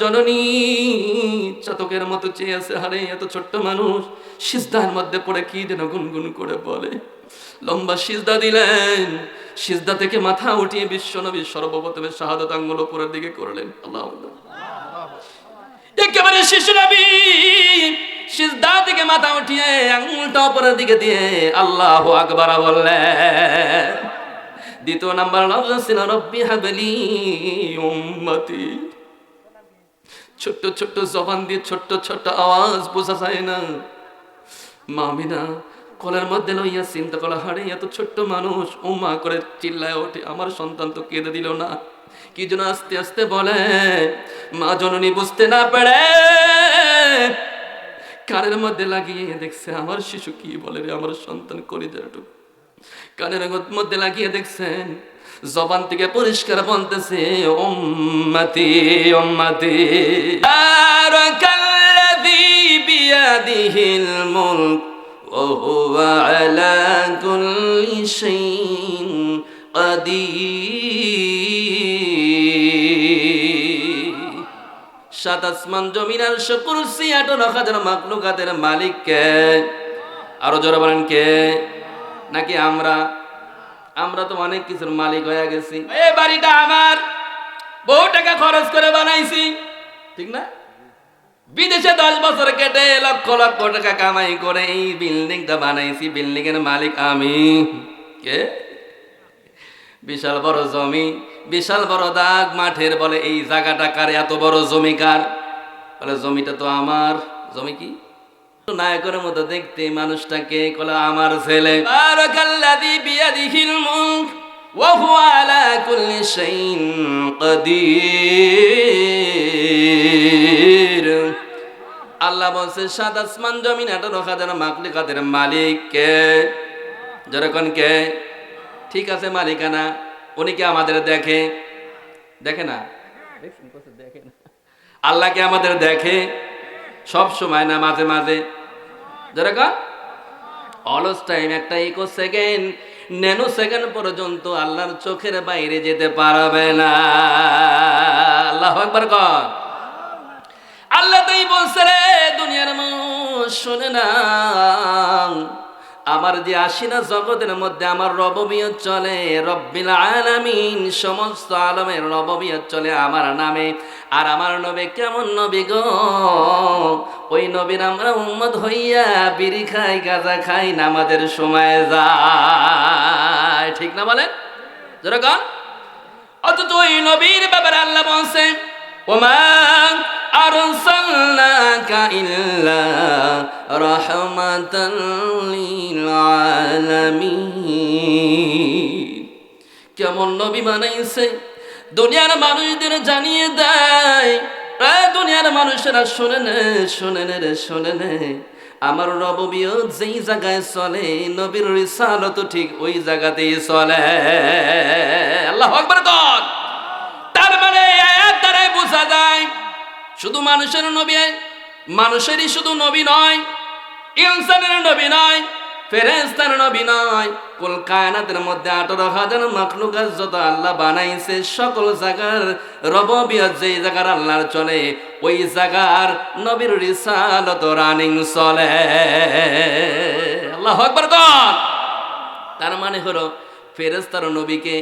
জননী চাতকের মতো চেয়ে আছে, হারে এত ছোট্ট মানুষ সিজদার মধ্যে পড়ে কি যেন গুনগুন করে বলে। লম্বা সিজদা দিলেন, সিজদা থেকে মাথা উঠিয়ে বিশ্বনবী সর্বপ্রথমে শাহাদাত আঙ্গুল উপরের দিকে করলেন। আল্লাহু আকবার। একেবারে শিশু নবী সিজদা থেকে মাথা উঠিয়ে আঙ্গুলটা উপরের দিকে দিয়ে আল্লাহু আকবার বললেন। দ্বিতীয় নাম্বার লফজ ছিল রব্বি হাবলি উম্মতি। ছোট্ট ছোট্ট জবান দিয়ে ছোট্ট ছোট্ট আওয়াজ বোঝা যায় না। মামিনা কলের মধ্যে লইয়া চিন্তা করা, হারে এত ছোট্ট মানুষ উম্মা করে চিল্লায় ওঠে, আমার সন্তান তো কেঁদে দিল না। কি যেন আস্তে আস্তে বলে। মা জননী বুঝতে না পেরে কানের মধ্যে লাগিয়ে দেখছে আমার শিশু কি বলে রে, আমার সন্তান কলিজাটুকু কানের মধ্যে লাগিয়ে দেখছেন, জবান থেকে পরিষ্কার বলতেছে উম্মতি উম্মতি। বারাকাল্লাযী বিয়াদিহিল মুলক ওয়া হুয়া আলা কুল্লি শাইইন কাদির। সাত আসমান জমিন আর কুরসি 18,000 মাখলুকাতের মালিক কে? আরো জোরে বলেন কে? নাকি আমরা? আমরা তো অনেক কিছুর মালিক হয়ে গেছি। এই বাড়িটা আমার, বহু টাকা খরচ করে বানাইছি, ঠিক না? বিদেশে 10 বছর কেটে লক্ষ লক্ষ টাকা কামাই করে এই বিল্ডিংটা বানাইছি, বিল্ডিং এর মালিক আমি। কে? বিশাল বড় জমি, বিশাল বড় দাগ মাঠের, বলে এই জায়গাটা কার? এত বড় জমি কার? বলে জমিটা তো আমার। জমি কি? নায়কের মতো দেখতে মানুষটাকে, কলা আমার ছেলে। বারাকাল্লাযী বিয়াদিহিল মুলক ওয়া হুয়া আলা কুল্লি শাইইন কাদির। আল্লাহ বলছে সাত আসমান জমিন 18,000 মাখলুকাতের মালিক কে? যেরকম কে? ঠিক আছে মালিকানা। উনি কি আমাদের দেখে? দেখে না? দেখে না। আল্লাহ কি আমাদের দেখে? সব সময় না, মাঝে মাঝে। যেরকম অলস টাইম, একটা ইকো সেকেন্ড, ন্যানো সেকেন্ড পর্যন্ত আল্লাহর চোখের বাইরে যেতে পারবে না। আল্লাহু আকবার কর। আল্লাহ তাই বলছে, রে দুনিয়ার মানুষ শোনে না, আমার যে আশিনা জগতের মধ্যে আমার রববিয়ত চলে, রব্বিল আলামিন, সমস্ত আলমের রববিয়ত চলে আমার নামে। আর আমার নবী কেমন নবী গো, ওই নবীর আমরা উম্মত হইয়া বিড়ি খাই, গাঁজা খাই, নামাজের সময় যায়, ঠিক না বলেন? যেরকম অথচ ওই নবীর ব্যাপারে আল্লাহ বলছে ওমা আরসালনাকা ইল্লা রাহমাতাল লিল আলামিন। কেমন নবী বানাইছে, দুনিয়ার মানুষদের জানিয়ে দেয়, দুনিয়ার মানুষেরা শোনে নে, শোনে নে রে, শোনে নে, আমার রববিয়ত যেই জায়গায় চলে, নবীর রিসালত ঠিক ওই জায়গাতেই চলে। আল্লাহু আকবার কর। তার মানে আয়াত দ্বারাই বোঝা যায় শুধু মানুষের নবী, মানুষেরই শুধু নবী নয়, ইনসানের নবী নয়, ফেরেশতার নবী নয়, কুল কায়নাতের মধ্যে 18,000 মাখলুকাত যত আল্লাহ বানাইছে, সকল জায়গার রববিয়ত যেই জায়গার আল্লাহর চলে, ওই জায়গার নবীর রিসালত রানিং চলে। আল্লাহু আকবার কর। তার মানে হলো ফেরেশতার নবীকে,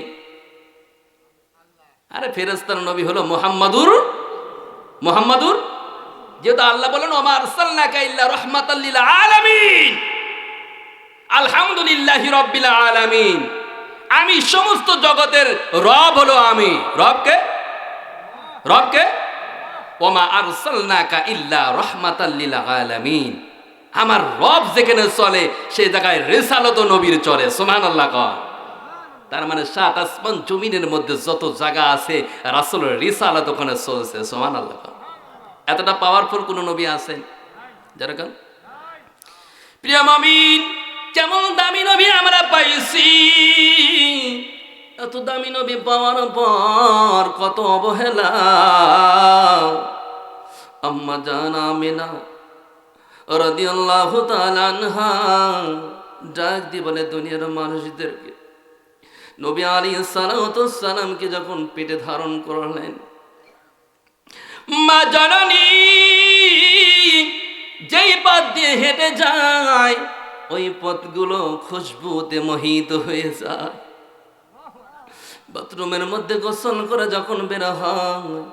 আরে ফেরেশতার নবী হলো মুহাম্মাদুর, যেহেতু আল্লাহ বলেন ওমা আরসালনাকা ইল্লা রাহমাতাল লিল আলামিন, আলহামদুলিল্লাহি রাব্বিল আলামিন, আমি সমস্ত জগতের রব হলো আমি। রবকে? রবকে? ওমা আরসালনাকা ইল্লা রাহমাতাল লিল আলামিন, আমার রব যেখানে চলে সেই জায়গায় রিসালত নবীর চলে। সুবহানাল্লাহ কর। তার মানে সাত আসমান জমিনের মধ্যে যত জায়গা আছে রাসূলের রিসালাত ওখানে চলছে। সুবহানাল্লাহ। এতটা পাওয়ারফুল কোন নবী আছেন? যেরকম প্রিয় মুমিন, কেমন দামি নবী আমরা পাইছি। এত দামি নবী পাওয়ার পর কত অবহেলা। আম্মা জান আমিনা রাদিয়াল্লাহু তাআলা আনহা ডাক দিয়ে বলে দুনিয়ার মানুষদেরকে, নবী আলাইহিস সালাতু ওয়াস সালামকে যখন পেটে ধারণ করলেন, মা জননী যেই পথ দিয়ে হেঁটে যায় ওই পথগুলো খুশবুতে মোহিত হয়ে যায়। বাথরুমের মধ্যে গোসল করে যখন বের হয়,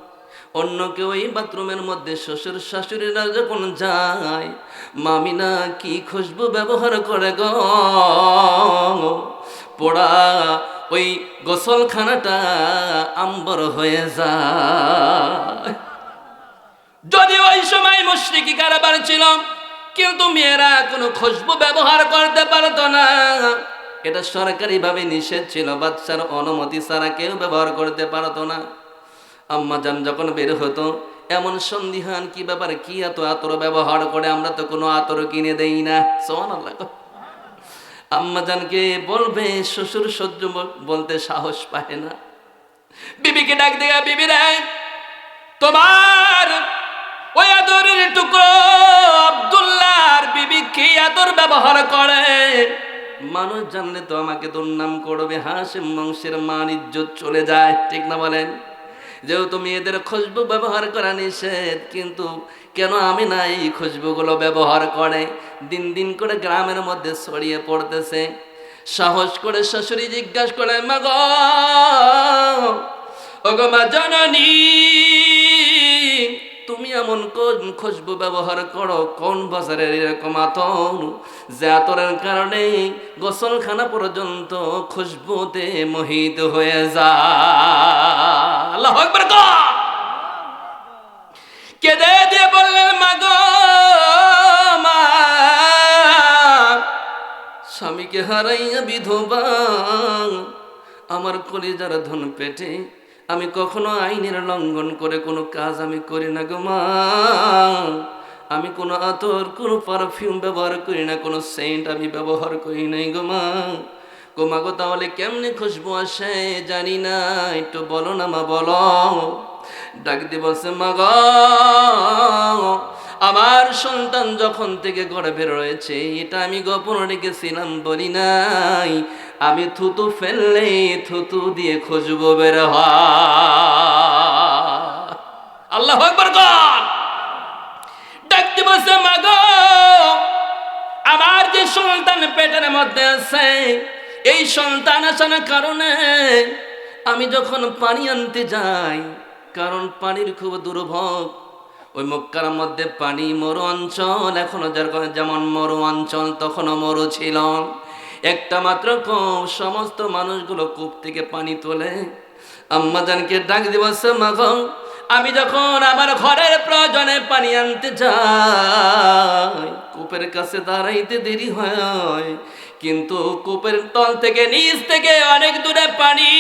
অন্য কেউ এই বাথরুমের মধ্যে শ্বশুর শাশুড়িরা যখন যায়, মামিনা কি খুশবু ব্যবহার করে গো, পোড়া ওই গোসলখানাটা আম্বর হয়ে যায়। যদি ওই সময় মুশরিকি কারবার ছিল, কিন্তু মেয়েরা কোনো খুশবু ব্যবহার করতে পারতো না। এটা সরকারিভাবে নিষেধ ছিল, বাচ্চার অনুমতি ছাড়া কেউ ব্যবহার করতে পারতো না। আম্মা জান যখন বের হতো, এমন সন্দিহান কি ব্যাপার, কি এত আতর ব্যবহার করে, আমরা তো কোনো আতর কিনে দেই না। সুবহানাল্লাহ। আম্মা জানকে বলবে, শ্বশুর সহ্য বলতে সাহস পায় না। বিবিকে ডাক দেয়া, বিবি রে, তোমার ওই আদরের টুকরো আব্দুল্লাহর বিবি কি আদর ব্যবহার করে, মানুষ জানলে তো আমাকে দুর্নাম করবে, হাসিম বংশের মান ইজ্জত চলে যায়, ঠিক না বলেন? যেহেতু মেয়েদের খুশবু ব্যবহার করা নিষেধ, কিন্তু কেন আমি না এই খুশবুগুলো ব্যবহার করে দিন দিন করে গ্রামের মধ্যে ছড়িয়ে পড়তেছে। সাহস করে শাশুড়ি জিজ্ঞাসা করে, মা গো, ওগো মা জননী, তুমি এমন কোন খুশবু ব্যবহার করো, কোন বাজারের এরকম আতর যে আতরের কারণে গোসলখানা পর্যন্ত খুশবুতে মোহিত হয়ে যায়? আল্লাহু আকবার। কেঁদে দিয়ে বললেন, মা গো, মা, স্বামীকে হারাইয়া বিধবা আমার কলিজার ধন পেটে, আমি কখনো আইনের লঙ্ঘন করে কোনো কাজ আমি করি না গো মা। আমি কোনো আতর, কোনো পারফিউম ব্যবহার করি না, কোনো সেন্ট আমি ব্যবহার করি নাই গো মা। গো মা গো, তাহলে কেমনে খুশবু আসে জানি না, একটু বলো না মা, বলো। ডাক দিয়ে বলছে, মা গো, আমার সন্তান যখন থেকে গর্ভে রয়েছে, এটা আমি গোপন রেখেছিলাম, বলি নাই। আমি থুতু ফেললে থুতু দিয়ে খুশবু বের হয়। আল্লাহু আকবার। ডাকতে বসে, মা গো, আমার যে সন্তান পেটের মধ্যে আছে, এই সন্তান আসার কারণে আমি যখন পানি আনতে যাই, কারণ পানির খুব দুর্ভোগ, ওই মক্কার মধ্যে পানি মরু অঞ্চল, এখনো যেমন মরু অঞ্চল, তখনও মরু ছিল। একটা মাত্র কূপ, সমস্ত মানুষগুলো কূপ থেকে পানি তোলে। আম্মা জানকে ডাক দিবসে, মা গো, আমি যখন আমার ঘরের প্রয়োজনে পানি আনতে যাই, কূপের কাছে দাঁড়াইতে দেরি হয়, কিন্তু কূপের তল থেকে, নিচ থেকে অনেক দূরে পানি।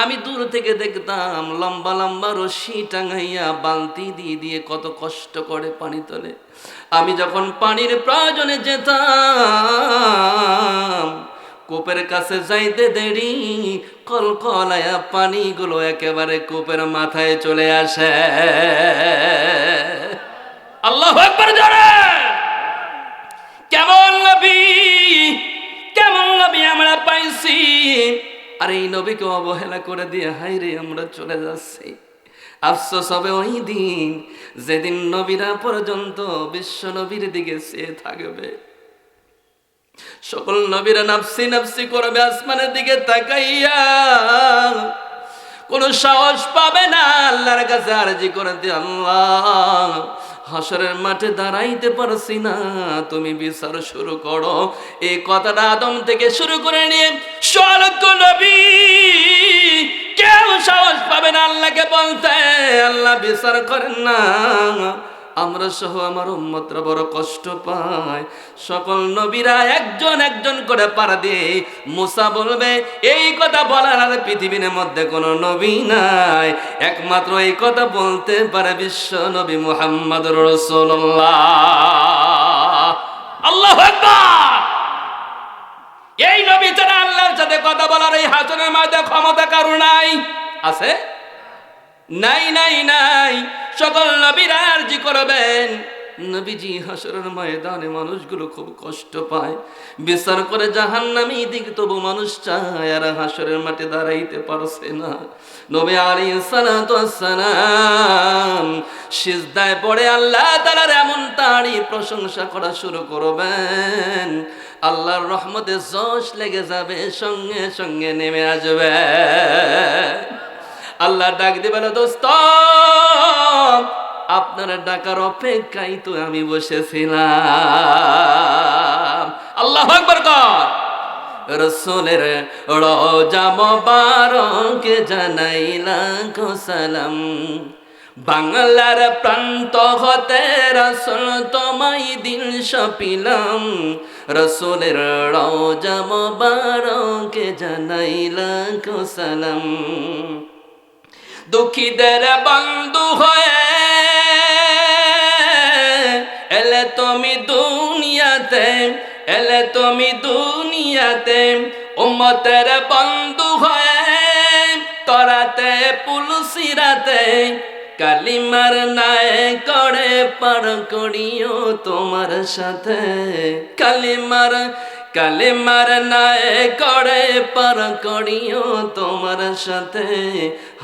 আমি দূর থেকে দেখতাম লম্বা লম্বা রশি টাঙাইয়া বালতি দিয়ে দিয়ে কত কষ্ট করে পানি তোলে। আমি যখন পানির প্রয়োজনে যেতাম, কূপের কাছে যাইতে দেরি, কলকলায়া পানিগুলো একেবারে কূপের মাথায় চলে আসে। আল্লাহু আকবার। জোরে কেমন নবী, কেমন নবী আমরা পাইছি। আর এই নবীকে অবহেলা করে দিয়ে হায়রে আমরা চলে যাচ্ছি। আফসোস হবে ওই দিন, যেদিন নবীরা পর্যন্ত বিশ্ব নবীর দিকে চেয়ে থাকবে। সকল নবীরা নাফসি নাফসি করবে, আসমানের দিকে তাকাইয়া কোন সাহস পাবে না আল্লাহর কাছে আরজি করতে, আল্লাহ হাসরের মাঠে দাঁড়াইতে পারছি না, তুমি বিচার শুরু করো। এই কথাটা আদম থেকে শুরু করে নিয়ে সলক্ষ নবী কেউ সাহস পাবে না আল্লাহকে বলতে, আল্লাহ বিচার করেন না। আমরা সহ আমার উম্মতরা বড় কষ্ট পায়। সকল নবীরা একজন একজন করে পাড়া দিয়ে মুসা বলবে, এই কথা বলার আর পৃথিবীর মধ্যে কোনো নবী নাই, একমাত্র এই কথা বলতে পারে বিশ্ব নবী মুহাম্মদুর রাসূলুল্লাহ। আল্লাহু আকবার। এই নবী ছাড়া আল্লাহর সাথে কথা বলার এই হাসরের ময়দানে ক্ষমতা কারো নাই। আছে? নাই নাই নাই। সকল নবীরা আরজি করবেন, নবীজি হাসরের ময়দানে মানুষগুলো খুব কষ্ট পায়, বিচার করে জাহান্নামী দিক, তবু মানুষ চায় আর হাসরের মাঠে দাঁড়াইতে পারছে না। নবী আলাইহিস সালাতু ওয়াস সালাম সিজদায় পড়ে আল্লাহ তাআলার এমন তারিফ প্রশংসা করা শুরু করবেন, আল্লাহর রহমতে জোশ লেগে যাবে, সঙ্গে সঙ্গে নেমে আসবে। আল্লাহ ডাক দিবেন, দোস্ত আপনার ডাকার অপেক্ষায় তো আমি বসেছিলাম। আল্লাহু আকবার কর। রসুলের রওজা মোবারকে জানাই লাখো সালাম, বাংলার প্রান্ত হতে রসুল তোমায় দিল সপিলাম। রসুলের রওজা মোবারকে জানাই লাখো সালাম। দুঃখীদের বন্ধু হয়ে এলে তুমি দুনিয়াতে, এলে তুমি দুনিয়াতে, উম্মতের বন্ধু হয়ে তরাতে পুলসিরাতে, কালিমার নাই করে পার করিও তোমার সাথে, কালিমার নাই করে পার করিও তোমার সাথে,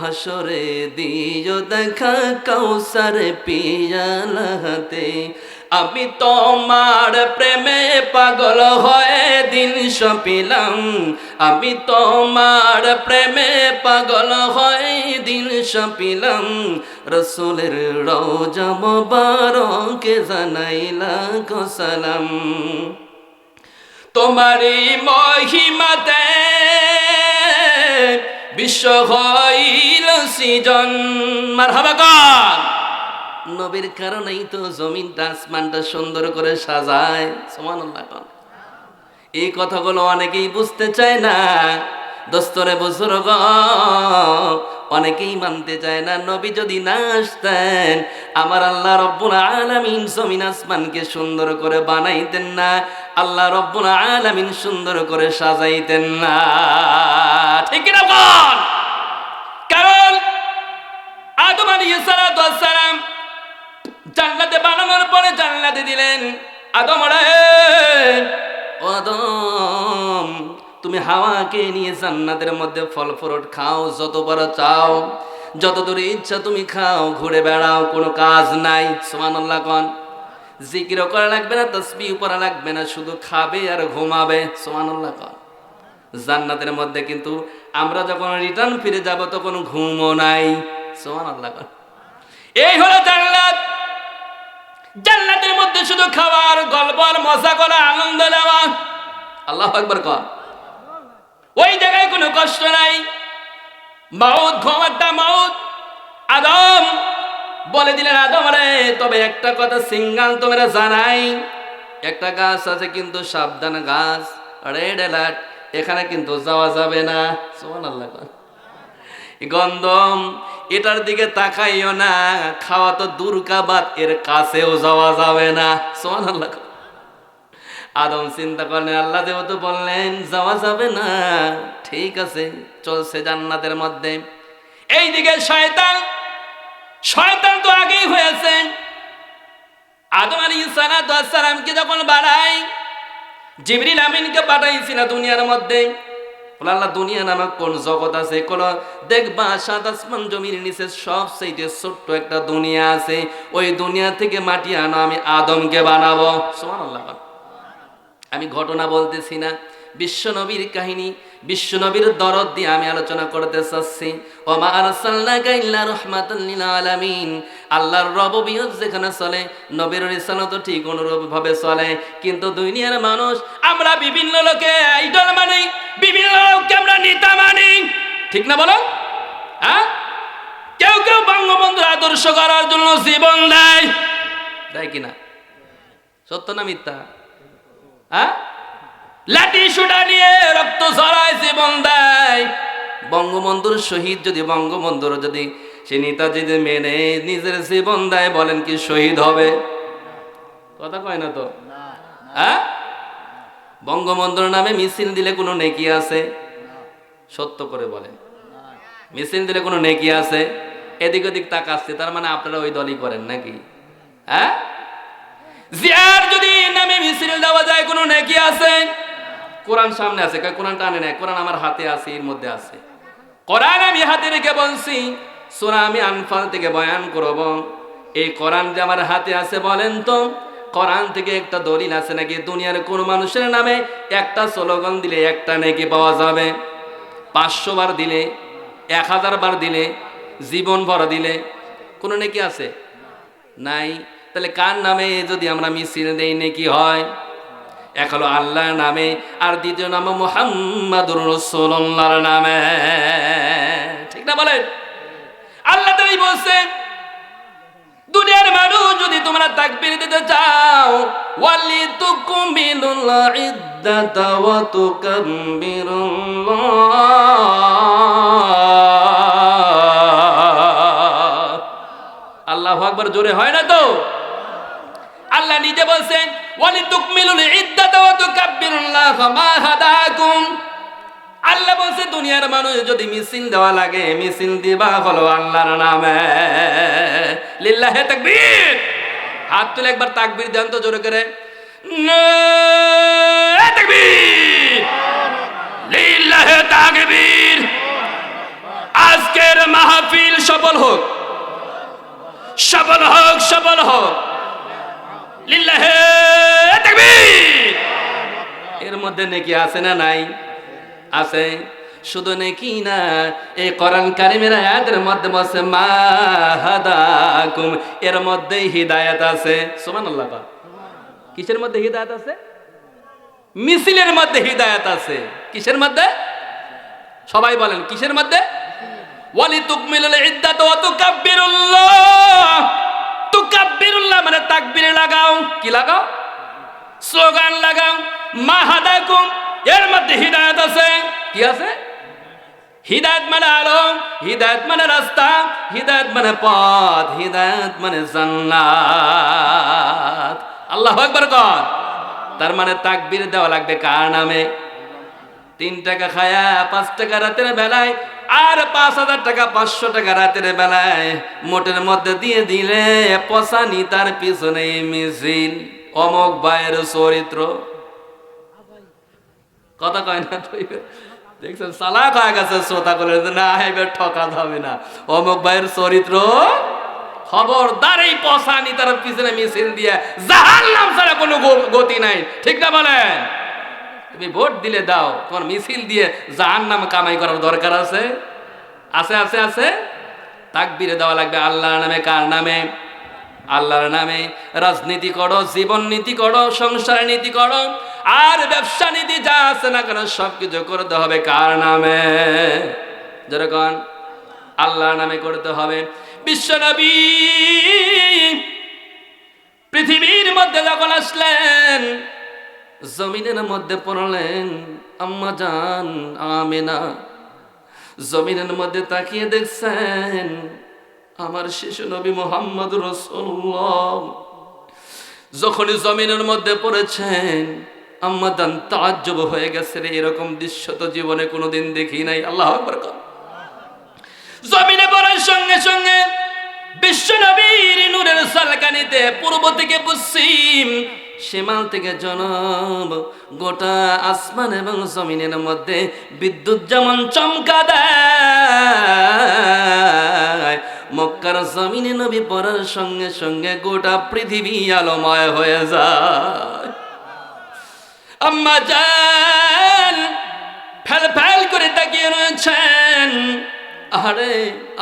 হাসরে দিও দেখা কাউসার পিয়ালা হাতে। আমি তোমার প্রেমে পাগল হয়ে দিন সপিলাম, আমি তোমার প্রেমে পাগল হয়ে দিন সপিলাম। রসুলের রওজা মোবারকে জানাই লাখো সালাম। তোমারই মহিমাতে বিশ্ব হইল সৃজন। মারহাবা কর। নবীর কারণেই তো জমিনটা আসমানটা সুন্দর করে সাজায়। সুবহানাল্লাহ কর। এই কথাগুলো অনেকেই বুঝতে চায় না, দোস্তরে বুজুর্গ অনেকেই মানতে চায় না। নবী যদি না আসতেন, আমার আল্লাহ রব্বুল আলামিন জমিন আসমানকে সুন্দর করে বানাইতেন না, আল্লাহ রব্বুল আলামিন সুন্দর করে সাজাইতেন না। ঠিক কিনা বল? কারণ আদম আলাইহিস সালাতু ওয়াস সালাম জান্নাতে বানানোর পরে জান্নাতে দিলেন, আদম রে ও আদম, তুমি হাওয়াকে নিয়ে জান্নাতের মধ্যে ফল ফ্রুট খাও, যতবার চাও, যত দূরে ইচ্ছা তুমি খাও, ঘুরে বেড়াও, কোনো কাজ নাই। সুবহানাল্লাহ কোন। জিকিরও করা লাগবে না, তাসবিহ পড়া লাগবে না, শুধু খাবে আর ঘুমাবে। সুবহানাল্লাহ কোন। জান্নাতের মধ্যে কিন্তু আমরা যখন রিটার্ন ফিরে যাব তখন ঘুমও নাই। সুবহানাল্লাহ কোন। এই হলো জান্নাত। জান্নাতের মধ্যে শুধু খাওয়ার, গল্প আর মজা করা, আনন্দ নেওয়া। আল্লাহু আকবার কর। ওই জায়গায় কোনো কষ্ট নাই। মাউত, ঘুমাটা মাউত। আদম বলে দিলেন, আদম রে তবে একটা কথা সিঙ্গাল তোমরা জানাই, একটা গাছ আছে কিন্তু সাবধান গাছ, রেড অ্যালার্ট, এখানে কিন্তু যাওয়া যাবে না। সুবহানাল্লাহ। গন্ধম, এটার দিকে তাকাইও না, খাওয়া তো দূর কাবাত, এর কাছেও যাওয়া যাবে না। সুবহানাল্লাহ। আদম চিন্তা করলেন, আল্লাহ যেহেতু বললেন যাওয়া যাবে না, ঠিক আছে, চলছে জান্নাতের মধ্যে। এইদিকে শয়তান তো আগেই হয়েছে। আদম আলাইহিস সালাতু ওয়াস সালামকে যখন বাড়াই, জিবরিল আমিনকে পাঠাইছিল দুনিয়ার মধ্যে। আল্লাহ দুনিয়া নামক কোন জগৎ আছে, কোন দেখবা সাত আসমান জমির নিচে সবচেয়ে ছোট্ট একটা দুনিয়া আছে, ওই দুনিয়া থেকে মাটি আনো, আমি আদমকে বানাবো। সুবহানাল্লাহ। আমি ঘটনা বলতেছি না, বিশ্বনবীর কাহিনী, বিশ্বনবীর দরদ দিয়ে আমি আলোচনা করতে চাচ্ছি। ওমা আরসালনাকা ইল্লা রাহমাতাল লিল আলামিন। আল্লাহর রববিয়ত যেখানে চলে, নবীর রিসালাত ঠিক অনুরূপ ভাবে চলে। কিন্তু দুনিয়ার মানুষ আমরা বিভিন্ন লোকে আইডল মানি, বিভিন্ন লোককে আমরা নেতা মানি। ঠিক না বলো? হ্যাঁ, কেউ কেউ বঙ্গবন্ধুর আদর্শ করার জন্য জীবন দেয় কিনা? সত্য না মিথ্যা? হ্যাঁ, লাঠি সুটা নিয়ে রক্ত ঝরায় জীবন দেয়। বঙ্গবন্ধুর শহীদ যদি, বঙ্গবন্ধুর যদি সে নেতাজি মেনে নিজের জীবন দেয়, বলেন কি শহীদ হবে? কথা কয় না তো। হ্যাঁ, বঙ্গবন্ধুর নামে মিছিল দিলে কোনো নেকি আছে? সত্য করে বলেন, মিছিল দিলে কোনো নেকি আছে? এদিক ওদিক তাকাচ্ছে, তার মানে আপনারা ওই দলই করেন নাকি? হ্যাঁ, জিয়ার যদি নামে মিছিল দেওয়া যায় কোনো নেকি আছে? কোরআন সামনে আছে, কোরআন টানে নাই, কোরআন আমার হাতে আছে, এর মধ্যে আছে। কোরআন আমি হাতে রেখে বলছি, সূরা আমি আনফাল থেকে বয়ান করব। এই কোরআন যে আমার হাতে আছে, বলেন তো কোরআন থেকে একটা দলিল আছে নাকি দুনিয়ার কোন মানুষের নামে একটা স্লোগান দিলে একটা নেকি পাওয়া যাবে? 500 বার দিলে, 1000 বার দিলে, জীবন ভর দিলে কোন নেকি আছে? নাই। তাহলে কার নামে যদি আমরা মিছিল দেই নেকি হয়? এক হলো আল্লাহর নামে, আর দ্বিতীয় নাম মুহাম্মাদুর রাসূলুল্লাহর নামে। ঠিক না বলেন? আল্লাহ তাআলাই বলছেন, দুনিয়ার মানুষ যদি তোমরা তাকবীর দিতে চাও, ওয়ালিতুকমিলুল ইদ্দাতা ওয়া তুকাব্বিরুল্লাহ। আল্লাহু আকবার জোরে হয় না তো? আল্লাহ নিজে বলছেন, ওয়ালিতুকমিলুল ইদ্দাতা ওয়া তুকাব্বিরুল্লাহ মা হাদাকুম। আল্লাহ বলছে দুনিয়ার মানুষ যদি মিছিল দেওয়া লাগে, মিছিল দিবা হলো আল্লাহর নামে। লিল্লাহে তাকবীর। হাত তুলে একবার তাকবীর দেন তো জোরে করে। নারে তাকবীর, লিল্লাহে তাকবীর। আজকের মাহফিল সফল হোক, সফল হোক, সফল হোক। লিল্লাহে তাকবীর। এর মধ্যে নেকি আছে না নাই? আছে। শুধু নেকি না, এই কোরআন কারীমের আয়াতের মধ্যে বলছে মা হাদাকুম, এর মধ্যে হিদায়াত আছে। সুবহানাল্লাহ। কিসের মধ্যে হিদায়াত আছে? মিছিলের মধ্যে হিদায়াত আছে। কিসের মধ্যে? সবাই বলেন কিসের মধ্যে? ওয়ালিতুকমিলুল ইদ্দাতা ওয়া তুকাব্বিরুল্লাহ। তুকাব্বিরুল্লাহ মানে তাকবীর লাগাও। কি লাগাও? স্লোগান লাগাও। মা হাদাকুম, এর মধ্যে হিদায়াত আছে। কি আছে? হিদায়াত মানে আলো, হিদায়াত মানে রাস্তা, হিদায়াত মানে পথ, হিদায়াত মানে জান্নাত। আল্লাহু আকবার কর। তার মানে তাকবীর দেওয়া লাগবে কার নামে? 3 টাকা খায়া 5 টাকা রাতের বেলায়, আর 5000 টাকা 500 টাকা রাতের বেলায় মোটের মধ্যে দিয়ে দিলে পসানি তার পিছনে মিছিল। অমুক ভাইয়ের চরিত্র, কথা কয় না তো? দেখছেন চালাক হয়ে গেছে শ্রোতা করে, না এবার ঠকা হবে না। অমুক ভাইয়ের চরিত্র, খবরদার এই পসানি তার পিছনে মিছিল দিয়ে জাহান্নাম ছাড়া কোনো গতি নাই। ঠিক না বলেন? তুমি ভোট দিলে দাও, তোমার মিছিল দিয়ে জাহান্নাম কামাই করার দরকার আছে? আছে আছে আছে। তাকবীরে দেওয়া লাগবে আল্লাহর নামে। কার নামে? আল্লাহর নামে। রাজনীতি করো, জীবন নীতি করো, সংসার নীতি করো, আর ব্যবসা নীতি যা আছে না কেন সবকিছু করতে হবে কার নামে? যেরকম আল্লাহর নামে করতে হবে। বিশ্বনবী পৃথিবীর মধ্যে যখন আসলেন, জমিনের মধ্যে পড়লেন আম্মা জান আমেনা। জমিনের মধ্যে তাকিয়ে দেখছেন আমার শিশু নবী মুহাম্মদ রাসূলুল্লাহ। যখনই জমিনের মধ্যে পড়েছেন, আম্মা জান তাজ্জব হয়ে গেছে, এরকম দৃশ্য তো জীবনে কোনোদিন দেখি নাই। আল্লাহু আকবার। জমিনে পড়ার সঙ্গে সঙ্গে বিশ্ব নবীর নূরের ঝলকানিতে পূর্ব থেকে পশ্চিম, শিমাল থেকে জনব, গোটা আসমান এবং জমিনের মধ্যে বিদ্যুৎ যেমন চমকা দেয়, মক্কার জমিনে নবী পড়ার সঙ্গে সঙ্গে গোটা পৃথিবী আলোময় হয়ে যায়। আম্মা জান ফেল ফেল করে তাকিয়ে রয়েছেন। আরে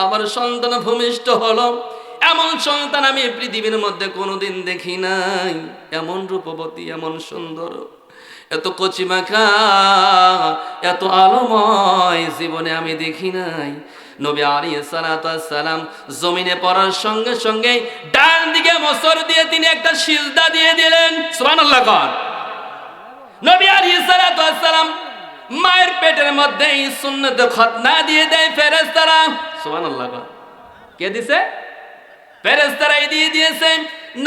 আমার সন্তান ভূমিষ্ঠ হলো, এমন সন্তান আমি পৃথিবীর মধ্যে কোনোদিন দেখি নাই। এমন রূপবতী, এমন সুন্দর, এত কচিমাখা, এত আলোময় জীবনে আমি দেখি নাই। নবী আলাইহিস সালাতু ওয়াস সালাম জমিনে পড়ার সঙ্গে সঙ্গে ডান দিকে মোচড় দিয়ে তিনি একটা সিজদা দিয়ে দিলেন। সুবহানাল্লাহ। নবী আলাইহিস সালাতু ওয়াস সালাম মায়ের পেটের মধ্যে সুন্নত খতনা দিয়ে দেয় ফেরেশতারা। সুবহানাল্লাহ। কে দিছে? ফেরেশতারাই দিয়ে দিয়েছে।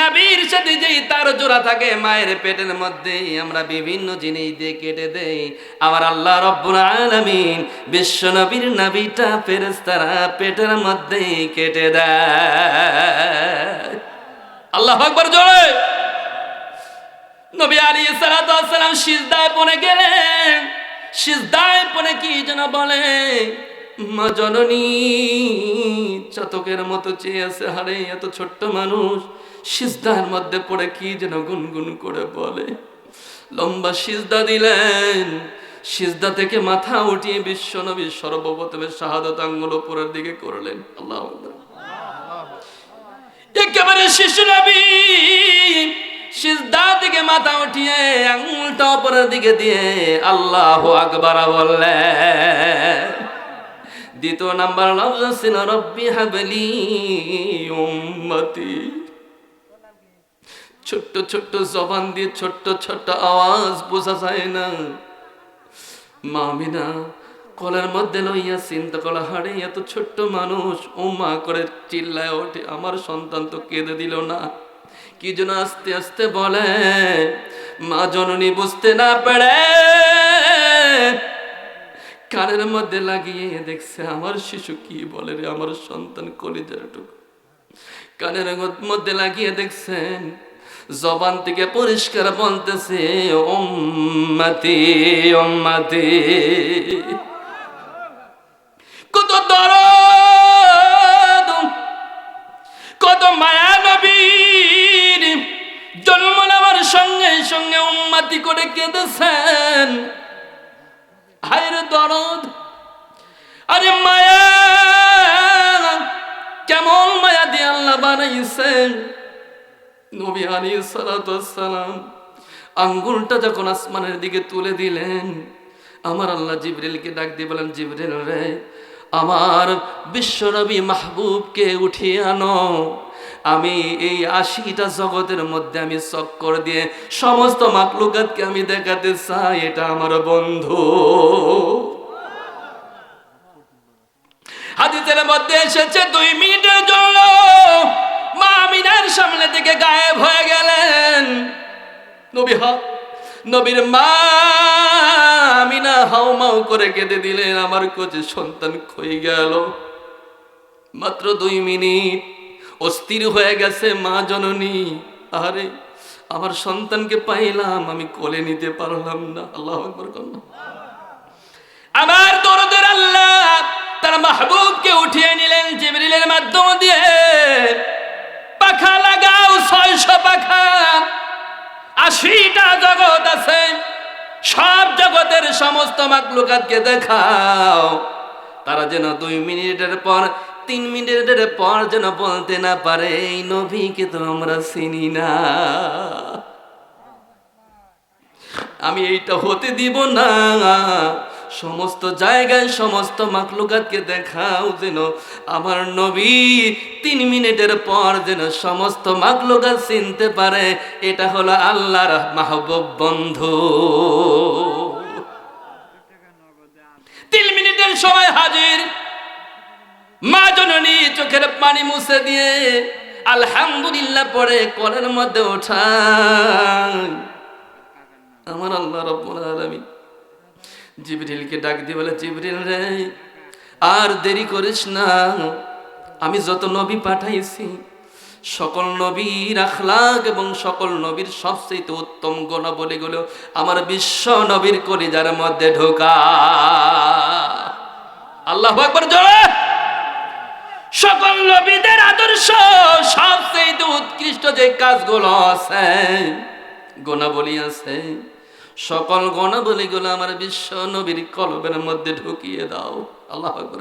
নবীর সাথে যেই তার জোড়া থাকে মায়ের পেটের মধ্যে, আমরা বিভিন্ন জিনিস দিয়ে কেটে দেই। আমার আল্লাহ রব্বুল আলামিন বিশ্ব নবীর নাভিটা ফেরেশতারা পেটের মধ্যে কেটে দেয়। আল্লাহু আকবার জোরে। নবী আলাইহিস সালাতু ওয়াস সালাম সিজদায় পড়ে গেলেন। সিজদায় পড়ে কি যেন বলে, মা জননী চাতকের মতো চেয়ে আছে, হারে এত ছোট্ট মানুষ সিজদার মধ্যে পড়ে কি যেন গুনগুন করে বলে। লম্বা সিজদা দিলেন, সিজদা থেকে মাথা উঠিয়ে বিশ্ব নবী সর্বপ্রথমে শাহাদাত আঙ্গুল উপরের দিকে করলেন। আল্লাহু আকবার। একেবারে শিশু নবী সিজদা থেকে মাথা উঠিয়ে আঙ্গুলটা উপরের দিকে দিয়ে আল্লাহু আকবার বললেন। দ্বিতীয় নাম্বার লফজ ছিল রব্বি হাবলি উম্মতি। ছোট্ট ছোট্ট জবান দিয়ে ছোট্ট ছোট্ট আওয়াজ বোঝা যায় না। মা আমিনা কোলের মধ্যে লইয়া চিন্তা করা, হারে এত ছোট্ট মানুষ ও মা করে চিল্লায় ওঠে, আমার সন্তান তো কেঁদে দিল না। কি যেন আস্তে আস্তে বলে, মা জননী বুঝতে না পারে কানের মধ্যে লাগিয়ে দেখছে আমার শিশু কি বলে রে, আমার সন্তান কলিজার টুকরো। কানের মধ্যে লাগিয়ে দেখছেন জবান থেকে পরিষ্কার বলতেছে উম্মতি উম্মতি। কত দরদ, কত মায়া নবীর জন্ম নেওয়ার সঙ্গে সঙ্গে উম্মতি করে কেঁদেছেন। হায়র দরদ, আরে মায়া, কেমন মায়া দিয়ে আল্লাহ বানাইছেন। নবী আলাইহিস সালাতু ওয়াস সালাম আঙ্গুলটা যখন আসমানের দিকে তুলে দিলেন, আমার আল্লাহ জিবরিলকে ডাক দিয়ে বলেন, জিবরিল রে, আমার বিশ্বনবী মাহবুবকে উঠিয়ে আনো। আমি এই ৮০টা জগতের মধ্যে আমি চক্কর দিয়ে সমস্ত মাখলুকাতকে আমি দেখাতে চাই এটা আমার বন্ধু। হাদিসের মধ্যে এসেছে ২ মিনিটের জন্য মা আমিনার সামনে থেকে গায়েব হয়ে গেলেন। নবীর মা আমিনা হাউমাউ করে কেঁদে দিলেন, আমার কোচে সন্তান ক্ষয়ে গেল। মাত্র ২ মিনিট অস্থির হয়ে গেছে মা জননী, আরে আমার সন্তানকে পাইলাম, আমি কোলে নিতে পারলাম না। আল্লাহু আকবার। আমার দরদের আল্লাহ তার মাহবুবকে উঠিয়ে নিলেন জিবরিলের মাধ্যম দিয়ে। পাখা লাগাও ৬০০ পাখা, ৮০টা জগৎ আছে, সব জগতের সমস্ত মাখলুকাতকে দেখাও, তারা যেন ২ মিনিটের পর ৩ মিনিটের পর যেন বলতে না পারে এই নবীকে তো আমরা চিনি না। আমি এইটা হতে দিব না। সমস্ত জায়গায় সমস্ত মাখলুকাতকে দেখাও যেন আমার নবী ৩ মিনিটের পর যেন সমস্ত মাখলুকাত চিনতে পারে এটা হলো আল্লাহর মাহবুব বন্ধু। ৩ মিনিটের সময় হাজির। মা জননী চোখের পানি মুছে দিয়ে আলহামদুলিল্লাহ পড়ে কোলের মধ্যে ওঠান। আমার আল্লাহ রাব্বুল আলামিন জিবরিলকে ডাক দিয়ে বলে, জিবরিল রে, আর দেরি করিস না, আমি যত নবী পাঠাইছি সকল নবীর আখলাক এবং সকল নবীর সবচেয়ে উত্তম গুণাবলীগুলো আমার বিশ্ব নবীর কলিজার মধ্যে ঢোকা। আল্লাহু আকবার জোরে। সকল নবীদের আদর্শ সবচেয়ে উৎকৃষ্ট যে কাজগুলো আছে, গুণাবলী আছে, সকল গুণাবলীগুলো আমার বিশ্ব নবীর কলবের মধ্যে ঢুকিয়ে দাও। আল্লাহু আকবার।